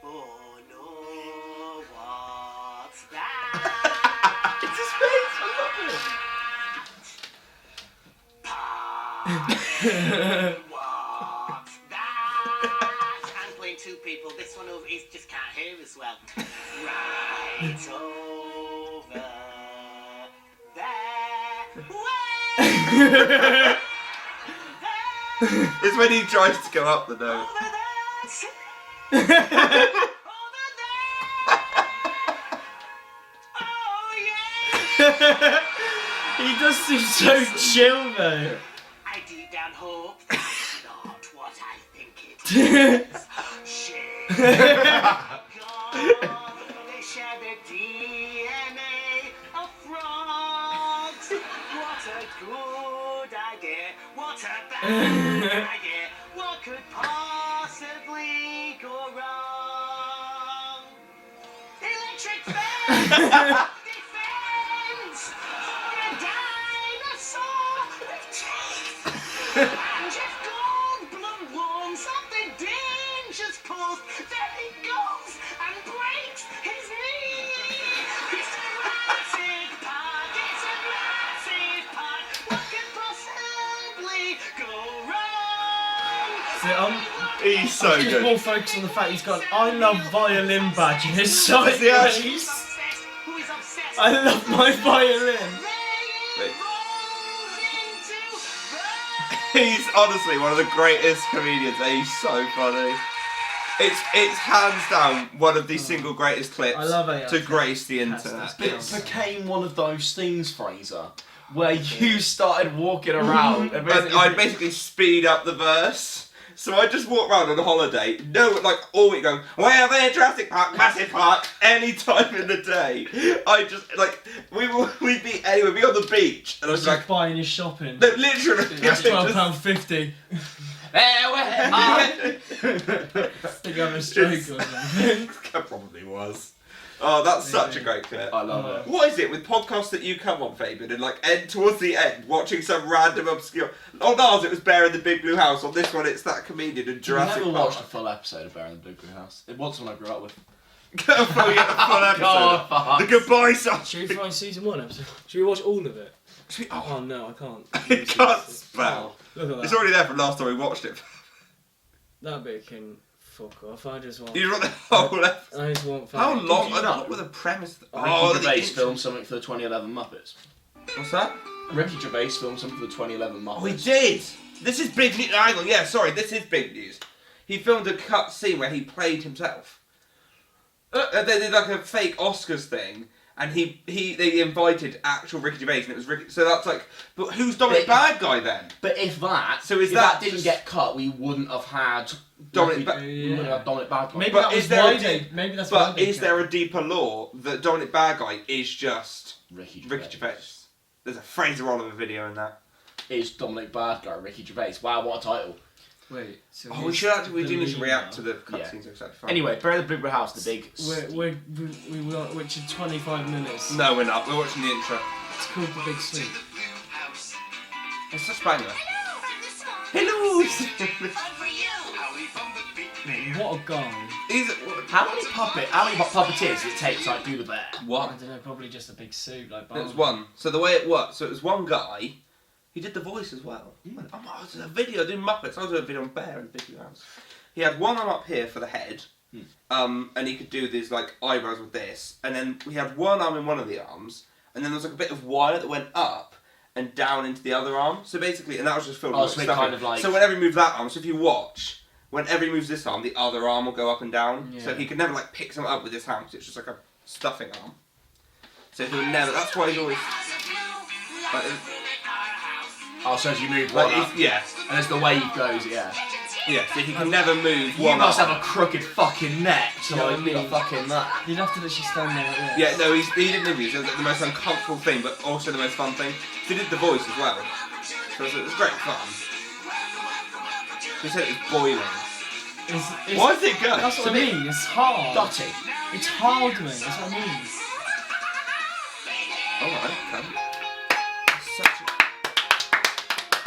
Oh no, what's that? It's his face. I love it. What's that? I'm playing two people. This one over is just can't hear as well. Right over there. It's when he tries to go up the note. Over there. Oh yeah. He does seem so chill though. I deep down hope that's not what I think it is. Shit. God, they share the DNA of frogs. What a good idea. What a bad idea. What could possibly go wrong? Electric fence! Defense! For a dinosaur with teeth! And Jeff Goldblum won something dangerous pulls. There he goes and breaks his knee! It's a massive part! It's a massive part! What could possibly go wrong? He's so just good. more focused on the fact he's got an I love violin badge in his side Yeah. face. I love my violin. He's honestly one of the greatest comedians. He's so funny. It's hands down one of the single greatest clips I love it. to grace the internet. It became one of those things, Fraser, where you started walking around. And I'd basically speed up the verse. So I just walk around on holiday, all week going, we're there, Jurassic Park, massive park, any time in the day. I just, we'd be anywhere, be on the beach, and I was like, buying your shopping. No, literally. That's £12.50. I think I'm a stroke or something. That probably was. Oh, that's such a great clip. I love it. What is it with podcasts that you come on, Fabian, and end towards the end, watching some random obscure... On ours, it was Bear in the Big Blue House. On this one, it's that comedian in Jurassic Park. I never watched a full episode of Bear in the Big Blue House. It was when I grew up with. Full episode. The goodbye song. Should we find season 1 episode? Should we watch all of it? Oh no, I can't. It can't spell. Look at that. It's already there from last time we watched it. That bit can fuck off. I just want... You want the whole episode? I just want... How long? What were the premise? Ricky Gervais filmed something for the 2011 Muppets. What's that? Ricky Gervais filmed something for the 2011 Muppets. Oh, he did! This is big news. Hang on, yeah, sorry, this is big news. He filmed a cut scene where he played himself. They did like a fake Oscars thing, and they invited actual Ricky Gervais, and it was Ricky. So that's like, but who's Dominic Bad Guy then? But if that, so if that didn't get cut, we wouldn't have had Dominic Bad Guy. Maybe but that was why they. Maybe that's. But is there a deeper lore that Dominic Bad Guy is just Ricky Gervais? There's a Fraser Oliver video in that. Is Dominic Bad Guy Ricky Gervais? Wow, what a title! Wait. So we do need to react to the cutscenes. Exactly. Anyway, Bear in the Big Blue House, the big. We watching 25 minutes. No, we're not. We're watching the intro. It's called The Big Sleep. It's such a banger. Hello. What a guy. How many puppeteers did it take to do the bear? One. I don't know. Probably just a big suit like. It was one. So the way it worked, so it was one guy. He did the voice as well. I was in a video, I did Muppets. I was doing a video on Bear in the Big Blue House. He had one arm up here for the head, and he could do these like eyebrows with this. And then we had one arm in one of the arms, and then there was like a bit of wire that went up and down into the other arm. So basically, and that was just filled with stuff. Kind of like... So whenever he moved that arm, so if you watch, whenever he moves this arm, the other arm will go up and down. Yeah. So he could never like pick something up with his hand. It's just like a stuffing arm. So he would never. That's why he's always. Oh, so as you move one up, yeah. And as the wave goes, yeah. Yeah, so he can never move you one must arm. have a crooked fucking neck to like do a fucking that. You'd have to literally stand there like this. Yeah, no, he didn't interview. It was the most uncomfortable thing, but also the most fun thing. He did the voice as well. So it was great fun. He said it was boiling. Why is it good? That's what I mean, it's hard. Dotty. It's hard, mate, that's what I mean. Alright, okay.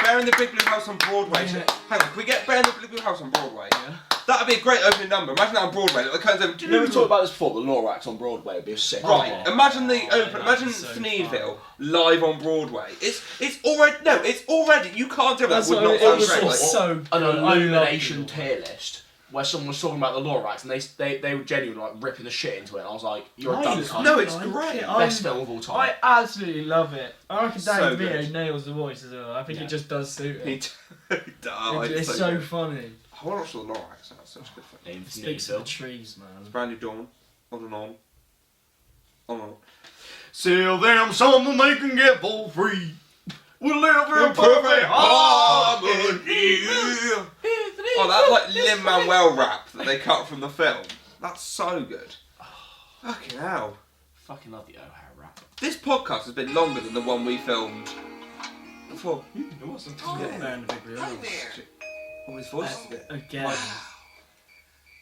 Bear in the Big Blue House on Broadway. Yeah. Hang on, can we get Bear in the Big Blue House on Broadway? Yeah. That'd be a great opening number. Imagine that on Broadway. Like, we talked about this before, the Lorax on Broadway would be a sick. Right, imagine imagine so Thneedville live on Broadway. It's already, you can't tell that would not sound great. It's so an Illumination tier list where someone was talking about the Lorax and they were genuinely like ripping the shit into it. And I was like, you're a dumb cunt. No, it's great. Best film of all time. I absolutely love it. I reckon So Danny good. DeVito nails the voice as well. I think it just does suit it. It's so good. funny. I want to watch the Lorax. That's such good fun. It speaks to the trees, man. Brand New Dawn. On and on. On and on. Sell them something they can get for free. We'll live in perfect harmony. Oh, that like Lin-Manuel rap that they cut from the film. That's so good. Fucking hell. Fucking love the O'Hare rap. This podcast has been longer than the one we filmed before. It wasn't. Bear in the Big Blue House. Oh, his voice is a bit. Again.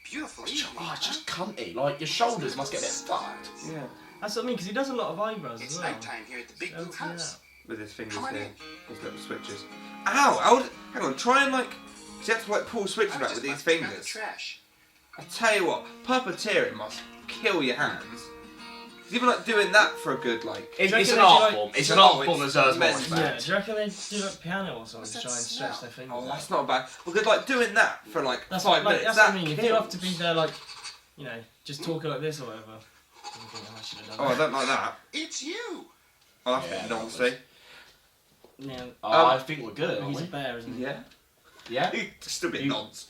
Beautiful. It's just cunty. Like, your shoulders must get a bit fucked. Yeah. That's what I mean, because he does a lot of eyebrows as It's well. nighttime here at the Big Blue Yeah. House. With his fingers Come on here. in. His little switches. Ow! Hang on, try and like. So you have to like pull switches back with these fingers. Trash. I tell you what, puppeteering must kill your hands. Because even like doing that for a good like. It's Do you an reckon art they do, form. like- It's an Oh, art form that it's deserves more immense. respect. Yeah, do you reckon they do like piano or something What's to that try and stretch smell? their fingers? Oh, that's not bad. Because like doing that for like That's 5 like, minutes. that's that what I mean. If kills. you have to be there, like, you know, just talking like this or whatever. I think I should have done Oh, I don't like that. It's you. Oh, that's Yeah, a bit nasty. Yeah, Oh, I think we're good, aren't he's a we? bear, isn't he? Yeah. Yeah? Still a bit You- nonce.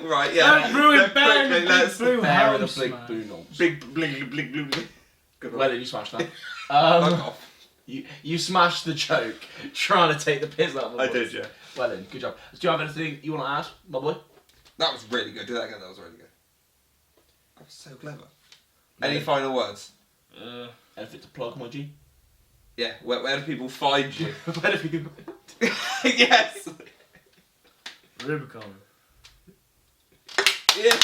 Right, yeah. Don't ruin No, Bear in the quickly, let's- Big Blue Bear with a House, big man. boo nonce. Big bling bling bling bling. Good Where one. did you smash that? Fuck off. You smashed the joke trying to take the piss out of my I voice. did, yeah. Well then, good job. Do you have anything you want to add, my boy? That was really good. Do that again. That was really good. That was so clever. Any final words? Anything to plug, my G? Yeah. Where do people find you? Where do people... Yes. Rubicon. Yeah.